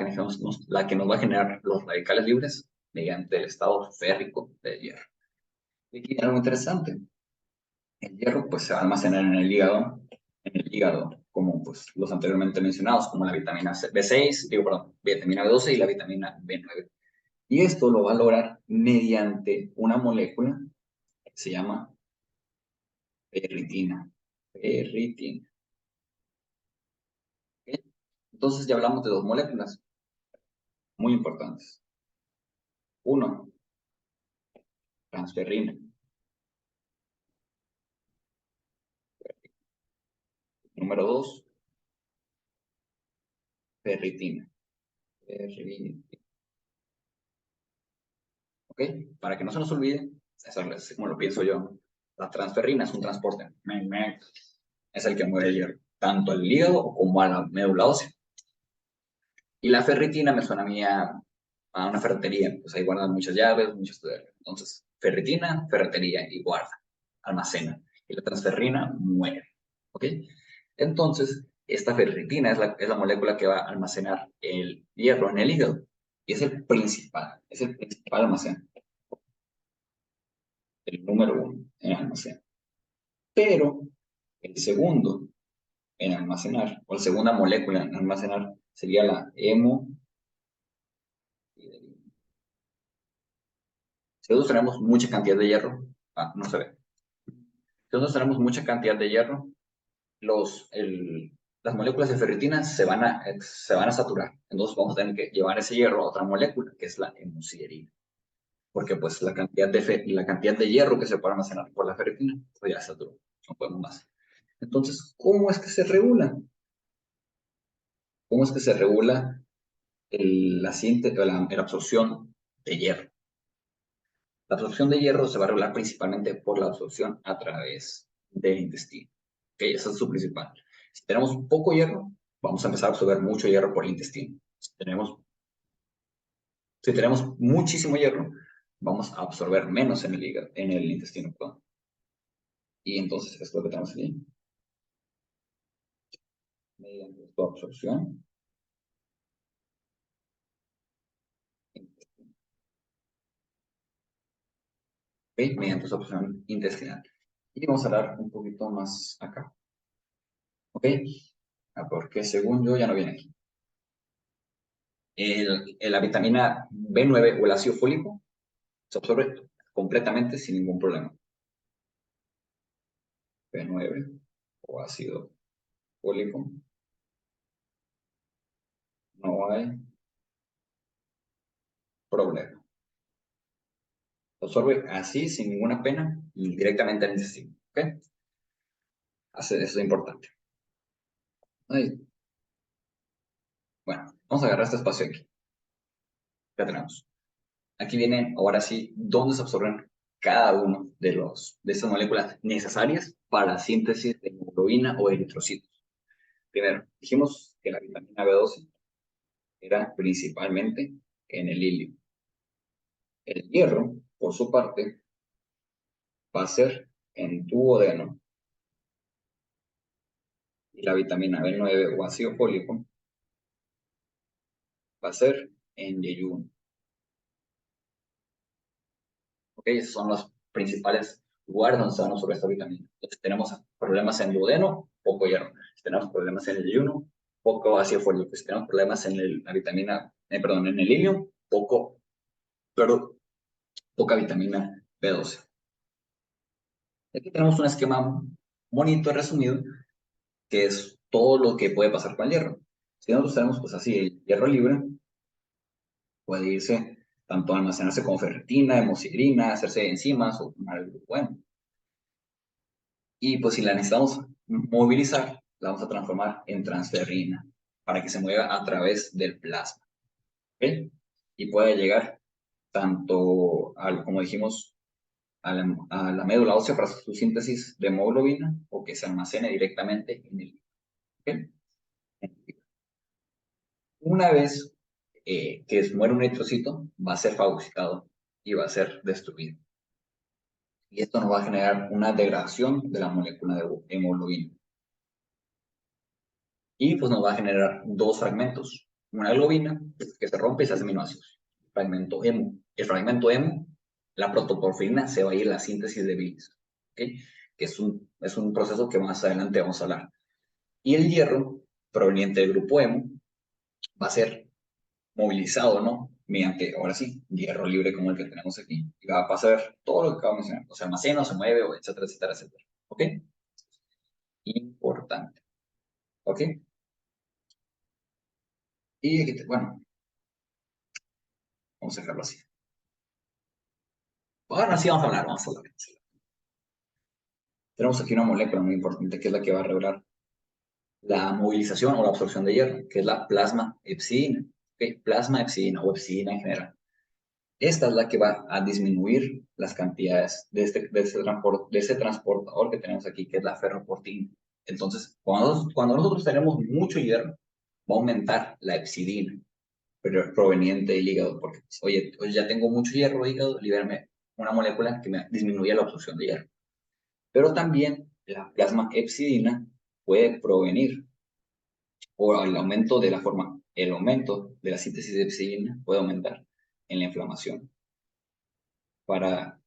que nos va a generar los radicales libres mediante el estado férrico del hierro. Y aquí hay algo interesante. El hierro pues se va a almacenar en el hígado, como pues los anteriormente mencionados, como la vitamina B6, vitamina B12 y la vitamina B9. Y esto lo va a lograr mediante una molécula que se llama ferritina. Ferritina. ¿Ok? Entonces ya hablamos de dos moléculas muy importantes. Uno, transferrina. Número dos, ferritina. Ferritina. ¿Ok? Para que no se nos olvide, eso es como lo pienso yo. La transferrina es un transporte. Es el que mueve el hierro, tanto al hígado como a la médula ósea. Y la ferritina me suena a mí a una ferretería, pues ahí guardan muchas llaves, muchos... Entonces, ferritina, ferretería y guarda, almacena. Y la transferrina muere, ¿ok? Entonces, esta ferritina es la molécula que va a almacenar el hierro en el hígado. Y es el principal almacén, el número uno en almacén. Pero el segundo en almacenar, o la segunda molécula en almacenar, sería la hemo. Si nosotros tenemos mucha cantidad de hierro, no se ve. Si nosotros tenemos mucha cantidad de hierro, las moléculas de ferritina se van a saturar. Entonces vamos a tener que llevar ese hierro a otra molécula, que es la hemosiderina. Porque pues la cantidad de hierro que se puede almacenar por la ferritina, pues ya se saturó. No podemos más. Entonces, ¿cómo es que se regula? ¿Cómo es que se regula la absorción de hierro? La absorción de hierro se va a regular principalmente por la absorción a través del intestino. Okay, eso es su principal. Si tenemos poco hierro, vamos a empezar a absorber mucho hierro por el intestino. Si tenemos muchísimo hierro, vamos a absorber menos en el hígado, en el intestino, perdón. Y entonces esto es lo que tenemos aquí. Mediante su absorción. Okay, mediante su absorción intestinal. Y vamos a hablar un poquito más acá. ¿Ok? Porque según yo ya no viene aquí. La vitamina B9 o el ácido fólico se absorbe completamente sin ningún problema. B9 o ácido fólico, no hay problema. Se absorbe así, sin ninguna pena, y directamente al intestino. ¿Ok? Eso es importante. Ahí. Bueno, vamos a agarrar este espacio aquí. Ya tenemos. Aquí viene, ahora sí, dónde se absorben cada uno de estas moléculas necesarias para la síntesis de hemoglobina o eritrocitos. Primero, dijimos que la vitamina B12 era principalmente en el hilio. El hierro, por su parte, va a ser en tu duodeno y la vitamina B9 o ácido fólico va a ser en yeyuno. ¿Ok? Esos son los principales lugares donde se van a absorber esta vitamina. Entonces, tenemos problemas en duodeno, poco hierro. Si tenemos problemas en el yeyuno, poco ácido fólico. Si tenemos problemas en la vitamina, perdón, en el hilio, poca vitamina B12. Aquí tenemos un esquema bonito, resumido, que es todo lo que puede pasar con el hierro. Si nosotros tenemos, pues así, el hierro libre, puede irse tanto a almacenarse como ferritina, hemosiderina, hacerse enzimas o tomar el grupo M. Y pues si la necesitamos movilizar, la vamos a transformar en transferrina para que se mueva a través del plasma. ¿Ok? Y puede llegar tanto como dijimos, a la médula ósea para su síntesis de hemoglobina o que se almacene directamente en el hígado. ¿Ok? Una vez que muere un eritrocito, va a ser fagocitado y va a ser destruido. Y esto nos va a generar una degradación de la molécula de hemoglobina. Y pues nos va a generar dos fragmentos. Una globina que se rompe y se hace aminoácidos. Fragmento hemo. El fragmento hemo, la protoporfirina, se va a ir a la síntesis de bilis. ¿Okay? Que es un proceso que más adelante vamos a hablar. Y el hierro, proveniente del grupo hemo, va a ser movilizado, ¿no? mediante, ahora sí, hierro libre como el que tenemos aquí. Y va a pasar todo lo que acabo de mencionar. O se almacena, o se mueve, o etcétera, etcétera, etcétera. ¿Ok? Importante. ¿Ok? Y bueno, vamos a dejarlo así. Bueno, así vamos a hablar, vamos a hablar. Tenemos aquí una molécula muy importante que es la que va a regular la movilización o la absorción de hierro, que es la plasma epsidina. ¿Ok? Plasma epsidina o epsidina en general. Esta es la que va a disminuir las cantidades de este transportador que tenemos aquí, que es la ferroportina. Entonces, cuando nosotros tenemos mucho hierro, va a aumentar la epsidina, pero proveniente del hígado, porque, oye, ya tengo mucho hierro hígado, libérame una molécula que me disminuye la absorción de hierro. Pero también la plasma epsidina puede provenir, o el aumento de la síntesis de epsidina puede aumentar en la inflamación para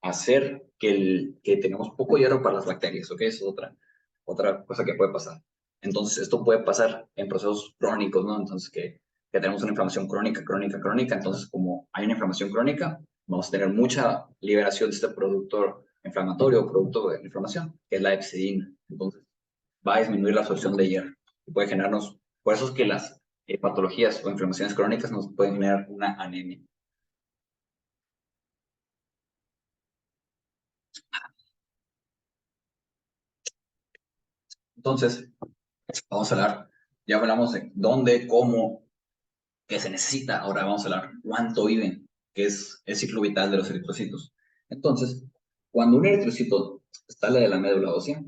hacer que tengamos poco hierro para las bacterias, ¿ok? Eso es otra cosa que puede pasar. Entonces, esto puede pasar en procesos crónicos, ¿no? Entonces, que tenemos una inflamación crónica, crónica, crónica. Entonces, como hay una inflamación crónica, vamos a tener mucha liberación de este productor inflamatorio o producto de inflamación, que es la epsidina. Entonces, va a disminuir la absorción de hierro y puede generarnos, por eso es que las patologías o inflamaciones crónicas nos pueden generar una anemia. Entonces, vamos a hablar, ya hablamos de dónde, cómo, qué se necesita. Ahora vamos a hablar cuánto viven, que es el ciclo vital de los eritrocitos. Entonces, cuando un eritrocito sale de la médula ósea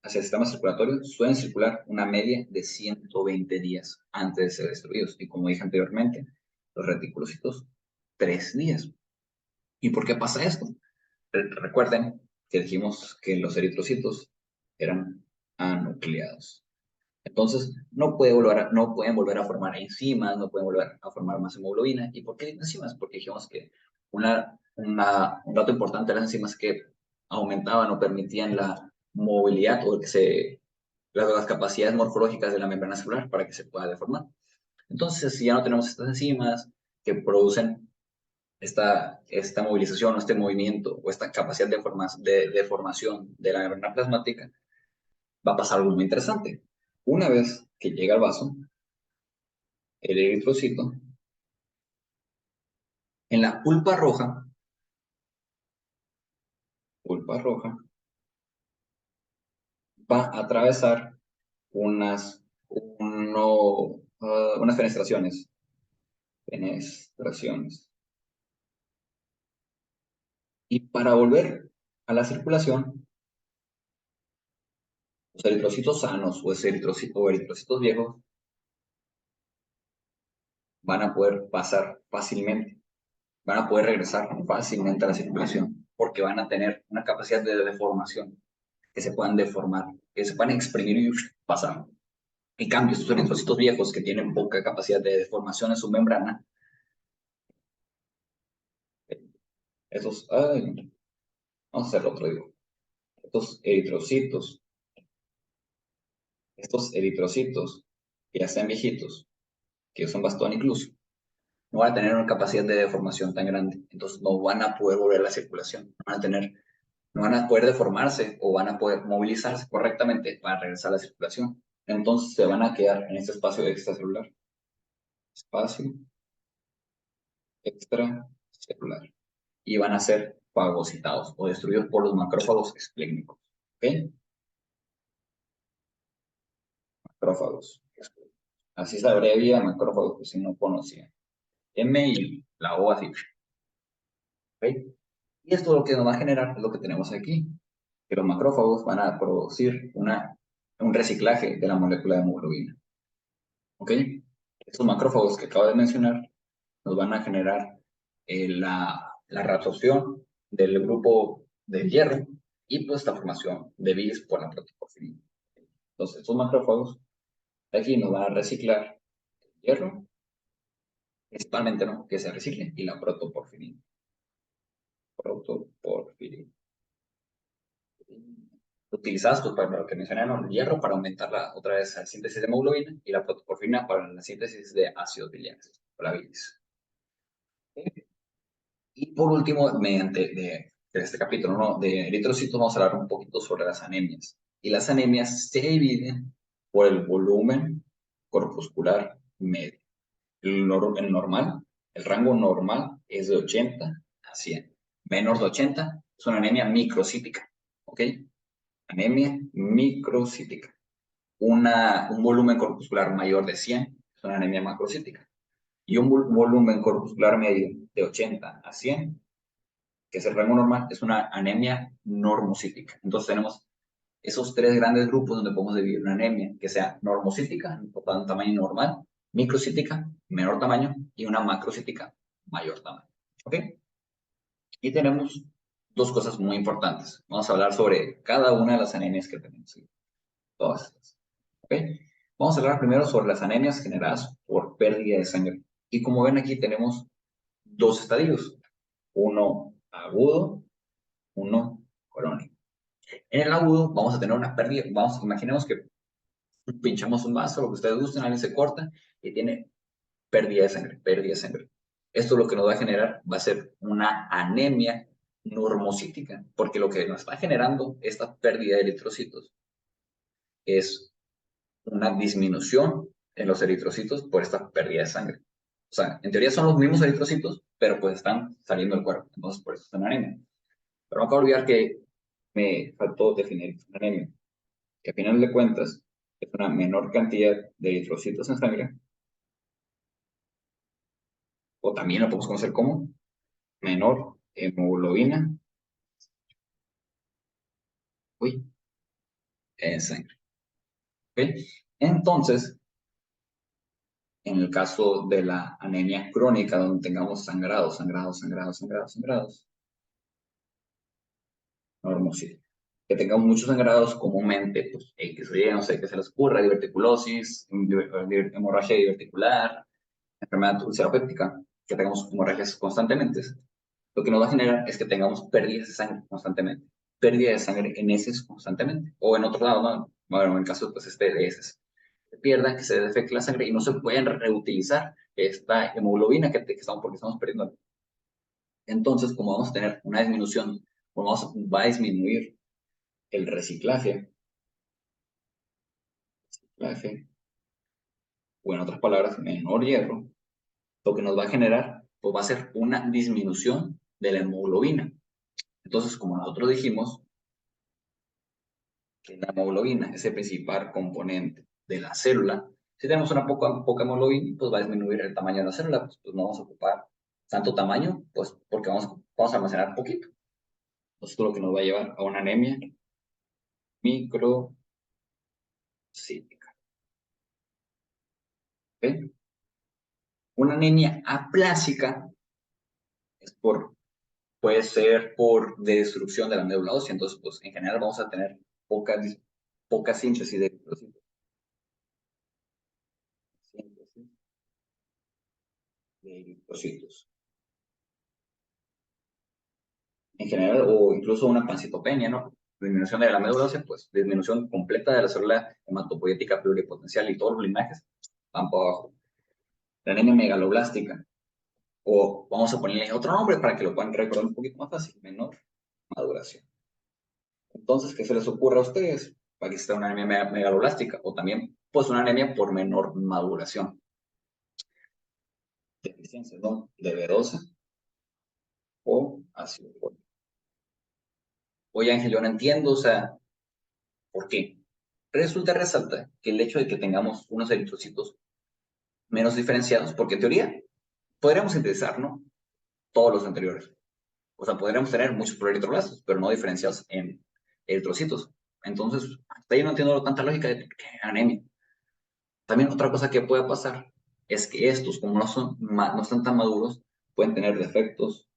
hacia el sistema circulatorio, suelen circular una media de 120 días antes de ser destruidos. Y como dije anteriormente, los reticulocitos, 3 días. ¿Y por qué pasa esto? Recuerden que dijimos que los eritrocitos eran anucleados. Entonces, no pueden volver a formar enzimas, no pueden volver a formar más hemoglobina. ¿Y por qué enzimas? Porque dijimos que un dato importante de las enzimas es que aumentaban o permitían la movilidad o las capacidades morfológicas de la membrana celular para que se pueda deformar. Entonces, si ya no tenemos estas enzimas que producen esta movilización o este movimiento o esta capacidad de formación de la membrana plasmática, va a pasar algo muy interesante. Una vez que llega al vaso, el eritrocito, en la pulpa roja, va a atravesar unas, unas fenestraciones. Y para volver a la circulación, los eritrocitos sanos o eritrocitos viejos van a poder pasar fácilmente, van a poder regresar fácilmente a la circulación, porque van a tener una capacidad de deformación, que se puedan deformar, que se puedan exprimir y pasar. En cambio, estos eritrocitos viejos que tienen poca capacidad de deformación en su membrana, vamos a hacerlo otro, digo, estos eritrocitos, que ya sean viejitos, que usan bastón incluso, no van a tener una capacidad de deformación tan grande, entonces no van a poder volver a la circulación, no van a poder deformarse o van a poder movilizarse correctamente para regresar a la circulación. Entonces se van a quedar en este espacio extracelular. Espacio extracelular. Y van a ser fagocitados o destruidos por los macrófagos esplénicos. ¿Ok? Macrófagos. Así se abrevia macrófagos, pues si no conocían. M y la O así. ¿Ok? Y esto lo que nos va a generar es lo que tenemos aquí, que los macrófagos van a producir un reciclaje de la molécula de hemoglobina. ¿Ok? Estos macrófagos que acabo de mencionar nos van a generar la reabsorción del grupo del hierro y pues la formación de bis por la protoporfirina. Entonces, estos macrófagos de aquí nos van a reciclar el hierro, principalmente no, que se recicle, y la protoporfirina. Protoporfirina. Utilizadas pues, para lo que mencionaron, el hierro para aumentar otra vez la síntesis de hemoglobina y la protoporfirina para la síntesis de ácidos biliares, o la bilis. Y por último, de este capítulo, ¿no? De eritrocitos, vamos a hablar un poquito sobre las anemias. Y las anemias se dividen por el volumen corpuscular medio. El normal, el rango normal es de 80 a 100. Menos de 80 es una anemia microcítica, ¿ok? Anemia microcítica. Un volumen corpuscular mayor de 100 es una anemia macrocítica. Y un volumen corpuscular medio de 80 a 100, que es el rango normal, es una anemia normocítica. Entonces tenemos esos tres grandes grupos donde podemos dividir una anemia, que sea normocítica, por un tamaño normal, microcítica, menor tamaño, y una macrocítica, mayor tamaño. ¿Ok? Y tenemos dos cosas muy importantes. Vamos a hablar sobre cada una de las anemias que tenemos. Todas estas. ¿Ok? Vamos a hablar primero sobre las anemias generadas por pérdida de sangre. Y como ven aquí tenemos dos estadios. Uno agudo, uno crónico. En el agudo vamos a tener una pérdida, imaginemos que pinchamos un vaso, lo que ustedes gusten, alguien se corta y tiene pérdida de sangre, pérdida de sangre. Esto lo que nos va a generar va a ser una anemia normocítica, porque lo que nos está generando esta pérdida de eritrocitos es una disminución en los eritrocitos por esta pérdida de sangre. O sea, en teoría son los mismos eritrocitos, pero pues están saliendo del cuerpo, entonces por eso es una anemia. Pero no acabo de olvidar que me faltó definir una anemia, que a final de cuentas es una menor cantidad de eritrocitos en sangre, o también lo podemos conocer como menor hemoglobina, uy, en sangre. ¿Okay? Entonces, en el caso de la anemia crónica, donde tengamos sangrados, normocito. Que tengamos muchos sangrados comúnmente, pues X o Y, no sé qué se les ocurra, diverticulosis, hemorragia diverticular, enfermedad ulceropéptica, que tengamos hemorragias constantemente. Lo que nos va a generar es que tengamos pérdidas de sangre constantemente, pérdida de sangre en heces constantemente, o en otro lado, ¿no? Bueno, en el caso pues, de heces, se pierda, que se defecte la sangre y no se pueden reutilizar esta hemoglobina porque estamos perdiendo. Entonces, como vamos a tener una disminución, va a disminuir el reciclaje, o en otras palabras, menor hierro, lo que nos va a generar, pues va a ser una disminución de la hemoglobina. Entonces, como nosotros dijimos, que la hemoglobina es el principal componente de la célula, si tenemos una poca hemoglobina, pues va a disminuir el tamaño de la célula, pues no vamos a ocupar tanto tamaño, pues porque vamos a almacenar poquito. Esto es lo que nos va a llevar a una anemia microcítica. ¿Okay? Una anemia aplásica puede ser por destrucción de la médula ósea, entonces pues en general vamos a tener poca síntesis de eritrocitos. Síntesis de eritrocitos. En general, o incluso una pancitopenia, ¿no? Disminución de la médula ósea, pues disminución completa de la célula hematopoietica pluripotencial y todos los linajes van para abajo. La anemia megaloblástica, o vamos a ponerle otro nombre para que lo puedan recordar un poquito más fácil, menor maduración. Entonces, ¿qué se les ocurre a ustedes? Para que sea una anemia megaloblástica, o también, pues, una anemia por menor maduración. Deficiencia, ¿no? De B12 o ácido fólico. Oye, Ángel, yo no entiendo, o sea, ¿por qué? Resalta que el hecho de que tengamos unos eritrocitos menos diferenciados, porque en teoría podríamos sintetizar, ¿no? Todos los anteriores. O sea, podríamos tener muchos pluritroblastos, pero no diferenciados en eritrocitos. Entonces, hasta ahí no entiendo tanta lógica de que anemia. También otra cosa que puede pasar es que estos, como no están tan maduros, pueden tener defectos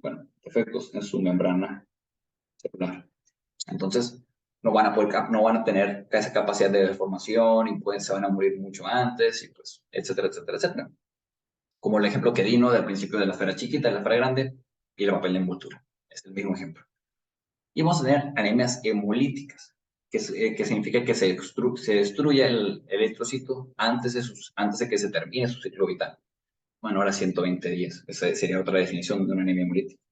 en su membrana celular. Entonces, no van a tener esa capacidad de deformación y se van a morir mucho antes, y pues, etcétera, etcétera, etcétera. Como el ejemplo que di, ¿no? Del principio de la esfera chiquita, de la esfera grande y el papel de envoltura. Es el mismo ejemplo. Y vamos a tener anemias hemolíticas, que significa que se destruye el eritrocito antes de que se termine su ciclo vital. Bueno, ahora 120 días. Esa sería otra definición de una anemia hemolítica.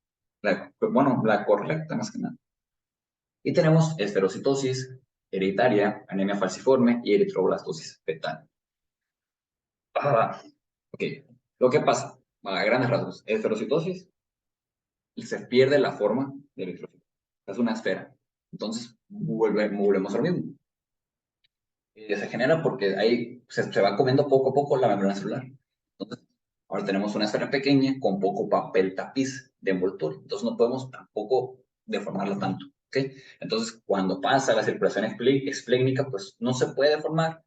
Bueno, la correcta más que nada. Y tenemos esferocitosis hereditaria, anemia falciforme y eritroblastosis fetal. Ok, lo que pasa, a grandes rasgos, esferocitosis, se pierde la forma del eritrocito. Es una esfera. Entonces, volvemos a lo mismo. Se genera porque ahí se va comiendo poco a poco la membrana celular. Entonces, ahora tenemos una esfera pequeña con poco papel tapiz de envoltorio. Entonces, no podemos tampoco deformarla tanto. ¿Okay? Entonces, cuando pasa la circulación esplénica, pues no se puede deformar,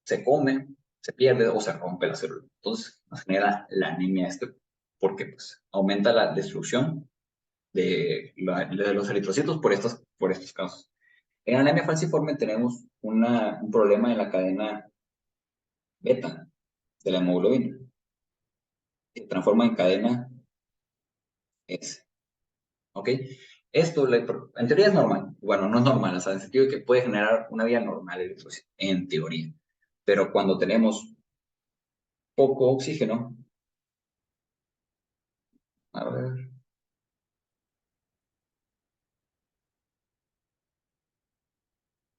se come, se pierde o se rompe la célula. Entonces, nos genera la anemia porque pues, aumenta la destrucción de los eritrocitos por estos casos. En anemia falciforme tenemos un problema en la cadena beta de la hemoglobina, que se transforma en cadena S. ¿Ok? Esto en teoría es normal. Bueno, no es normal, o sea, en el sentido de que puede generar una vía normal eritrocito, en teoría. Pero cuando tenemos poco oxígeno, a ver,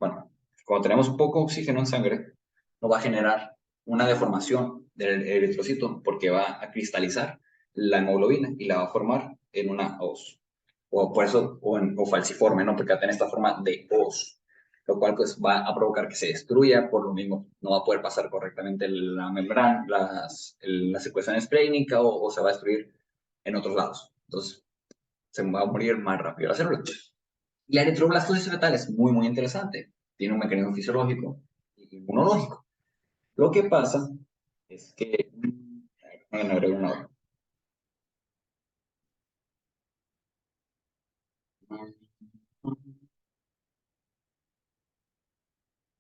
bueno, cuando tenemos poco oxígeno en sangre, nos va a generar una deformación del eritrocito porque va a cristalizar la hemoglobina y la va a formar en una hoz. O por eso, o falciforme, ¿no? Porque va a tener esta forma de hoz, lo cual pues va a provocar que se destruya, por lo mismo no va a poder pasar correctamente la membrana, la circulación esplénica o se va a destruir en otros lados. Entonces, se va a morir más rápido la célula. Y la eritroblastosis fetal es muy, muy interesante. Tiene un mecanismo fisiológico y inmunológico. Lo que pasa es que... Bueno, agrego una hora.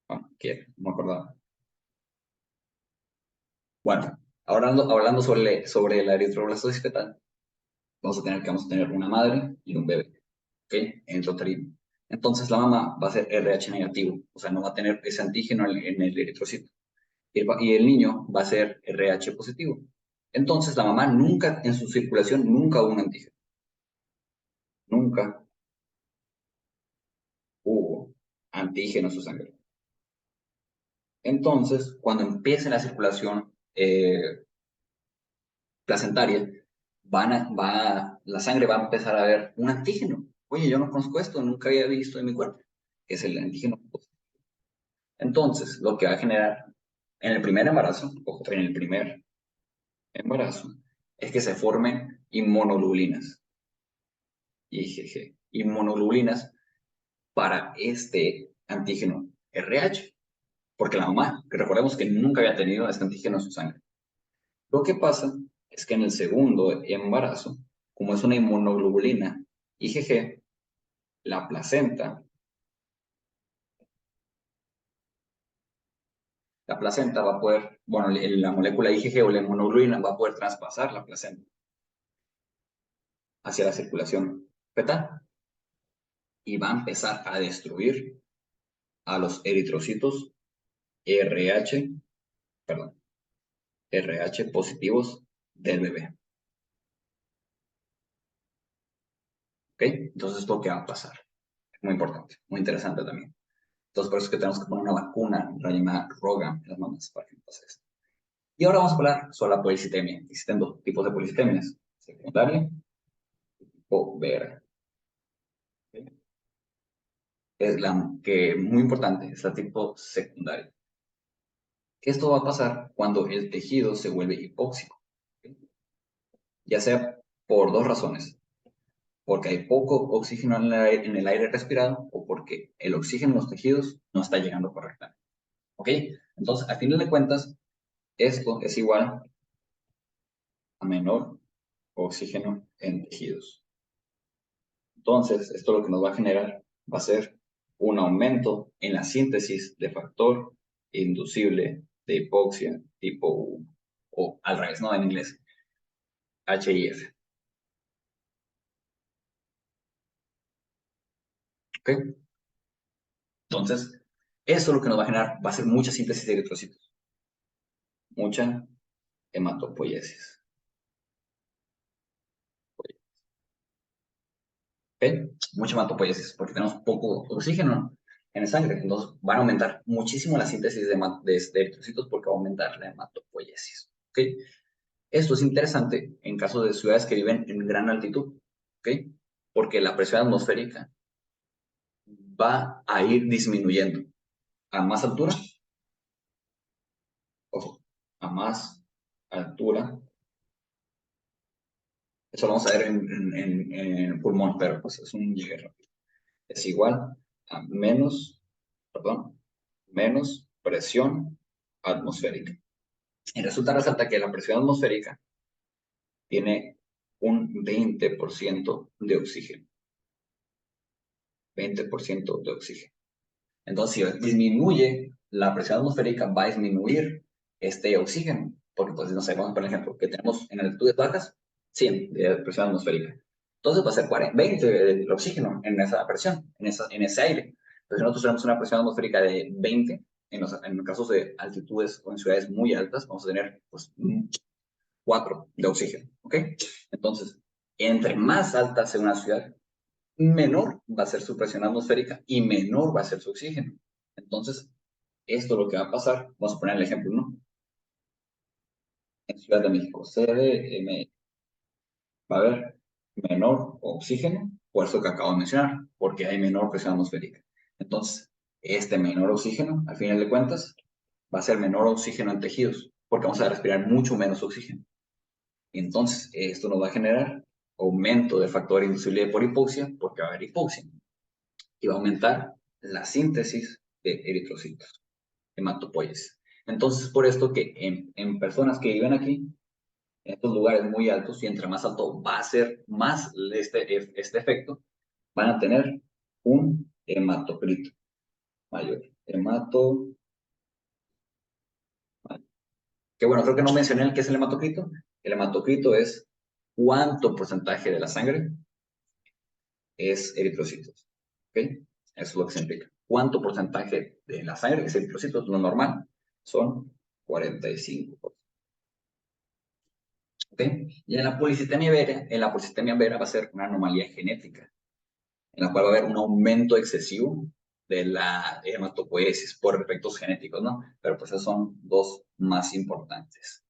Bueno, que no me acordaba. Bueno, hablando sobre la eritroblastosis fetal, vamos a tener una madre y un bebé, ¿ok? Endoterino. Entonces la mamá va a ser RH negativo, o sea, no va a tener ese antígeno en el eritrocito. Y el niño va a ser RH positivo. Entonces la mamá nunca, en su circulación, nunca hubo un antígeno. Nunca hubo antígeno en su sangre. Entonces, cuando empiece la circulación placentaria, la sangre va a empezar a ver un antígeno. Oye, yo no conozco esto, nunca había visto en mi cuerpo, que es el antígeno. Entonces, lo que va a generar en el primer embarazo, ojo, en el primer embarazo, es que se formen inmunoglobulinas, IgG, inmunoglobulinas para este antígeno RH, porque la mamá, que recordemos que nunca había tenido este antígeno en su sangre. Lo que pasa es que en el segundo embarazo, como es una inmunoglobulina IgG, la placenta va a poder, bueno, la molécula IgG o la inmunoglobulina va a poder traspasar la placenta hacia la circulación fetal y va a empezar a destruir a los eritrocitos RH, perdón, RH positivos del bebé. ¿Ok? Entonces, ¿esto qué va a pasar? Es muy importante, muy interesante también. Entonces, por eso es que tenemos que poner una vacuna, la llamada Roga, en las mamás para que no pase esto. Y ahora vamos a hablar sobre la policitemia. Existen dos tipos de policitemias, secundaria y tipo vera. ¿Okay? Es la que, muy importante, es la tipo secundaria. Esto va a pasar cuando el tejido se vuelve hipóxico, ¿okay? Ya sea por dos razones, porque hay poco oxígeno en el aire respirado o porque el oxígeno en los tejidos no está llegando correctamente. ¿Ok? Entonces, a final de cuentas, esto es igual a menor oxígeno en tejidos. Entonces, esto lo que nos va a generar va a ser un aumento en la síntesis de factor inducible de hipoxia tipo 1, o al revés, no en inglés, HIF. ¿Ok? Entonces, esto lo que nos va a generar va a ser mucha síntesis de eritrocitos. Mucha hematopoiesis. ¿Ok? Mucha hematopoiesis, porque tenemos poco oxígeno en la sangre. Entonces van a aumentar muchísimo la síntesis de eritrocitos porque va a aumentar la hematopoiesis. ¿Ok? Esto es interesante en casos de ciudades que viven en gran altitud. ¿Ok? Porque la presión atmosférica va a ir disminuyendo. A más altura, ojo, a más altura, eso lo vamos a ver en el pulmón, pero pues es un llegue rápido. Es igual a menos presión atmosférica. Y resalta que la presión atmosférica tiene un 20% de oxígeno. 20% de oxígeno. Entonces, si disminuye la presión atmosférica, va a disminuir este oxígeno. Porque, pues, no sé, vamos a poner ejemplo, que tenemos en altitudes bajas 100 de presión atmosférica. Entonces va a ser 20 de oxígeno en esa presión, en ese aire. Entonces, nosotros tenemos una presión atmosférica de 20, en casos de altitudes o en ciudades muy altas, vamos a tener, pues, 4 de oxígeno, ¿ok? Entonces, entre más alta sea una ciudad, menor va a ser su presión atmosférica y menor va a ser su oxígeno. Entonces, esto lo que va a pasar, vamos a poner el ejemplo, ¿no? En Ciudad de México, CDM, va a haber menor oxígeno, por eso que acabo de mencionar, porque hay menor presión atmosférica. Entonces, este menor oxígeno, al final de cuentas, va a ser menor oxígeno en tejidos, porque vamos a respirar mucho menos oxígeno. Entonces, esto nos va a generar aumento del factor inducible por hipoxia, porque va a haber hipoxia. Y va a aumentar la síntesis de eritrocitos, hematopoiesis. Entonces, por esto que en personas que viven aquí, en estos lugares muy altos, y entre más alto va a ser más este efecto, van a tener un hematocrito mayor. Que bueno, creo que no mencioné el que es el hematocrito. El hematocrito es cuánto porcentaje de la sangre es eritrocitos. ¿Ok? Eso es lo que se implica. ¿Cuánto porcentaje de la sangre es eritrocitos? Lo normal son 45%. ¿Ok? Y en la policitemia vera va a ser una anomalía genética, en la cual va a haber un aumento excesivo de la hematopoiesis por efectos genéticos, ¿no? Pero pues esos son dos más importantes.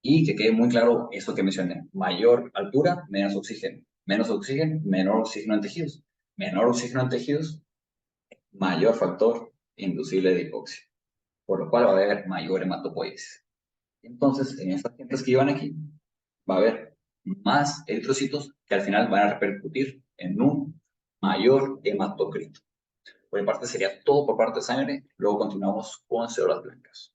Y que quede muy claro eso que mencioné. Mayor altura, menos oxígeno. Menos oxígeno, menor oxígeno en tejidos. Menor oxígeno en tejidos, mayor factor inducible de hipoxia. Por lo cual va a haber mayor hematopoiesis. Entonces, en estas gentes que llevan aquí, va a haber más eritrocitos que al final van a repercutir en un mayor hematocrito. Por mi parte sería todo por parte de sangre. Luego continuamos con células blancas.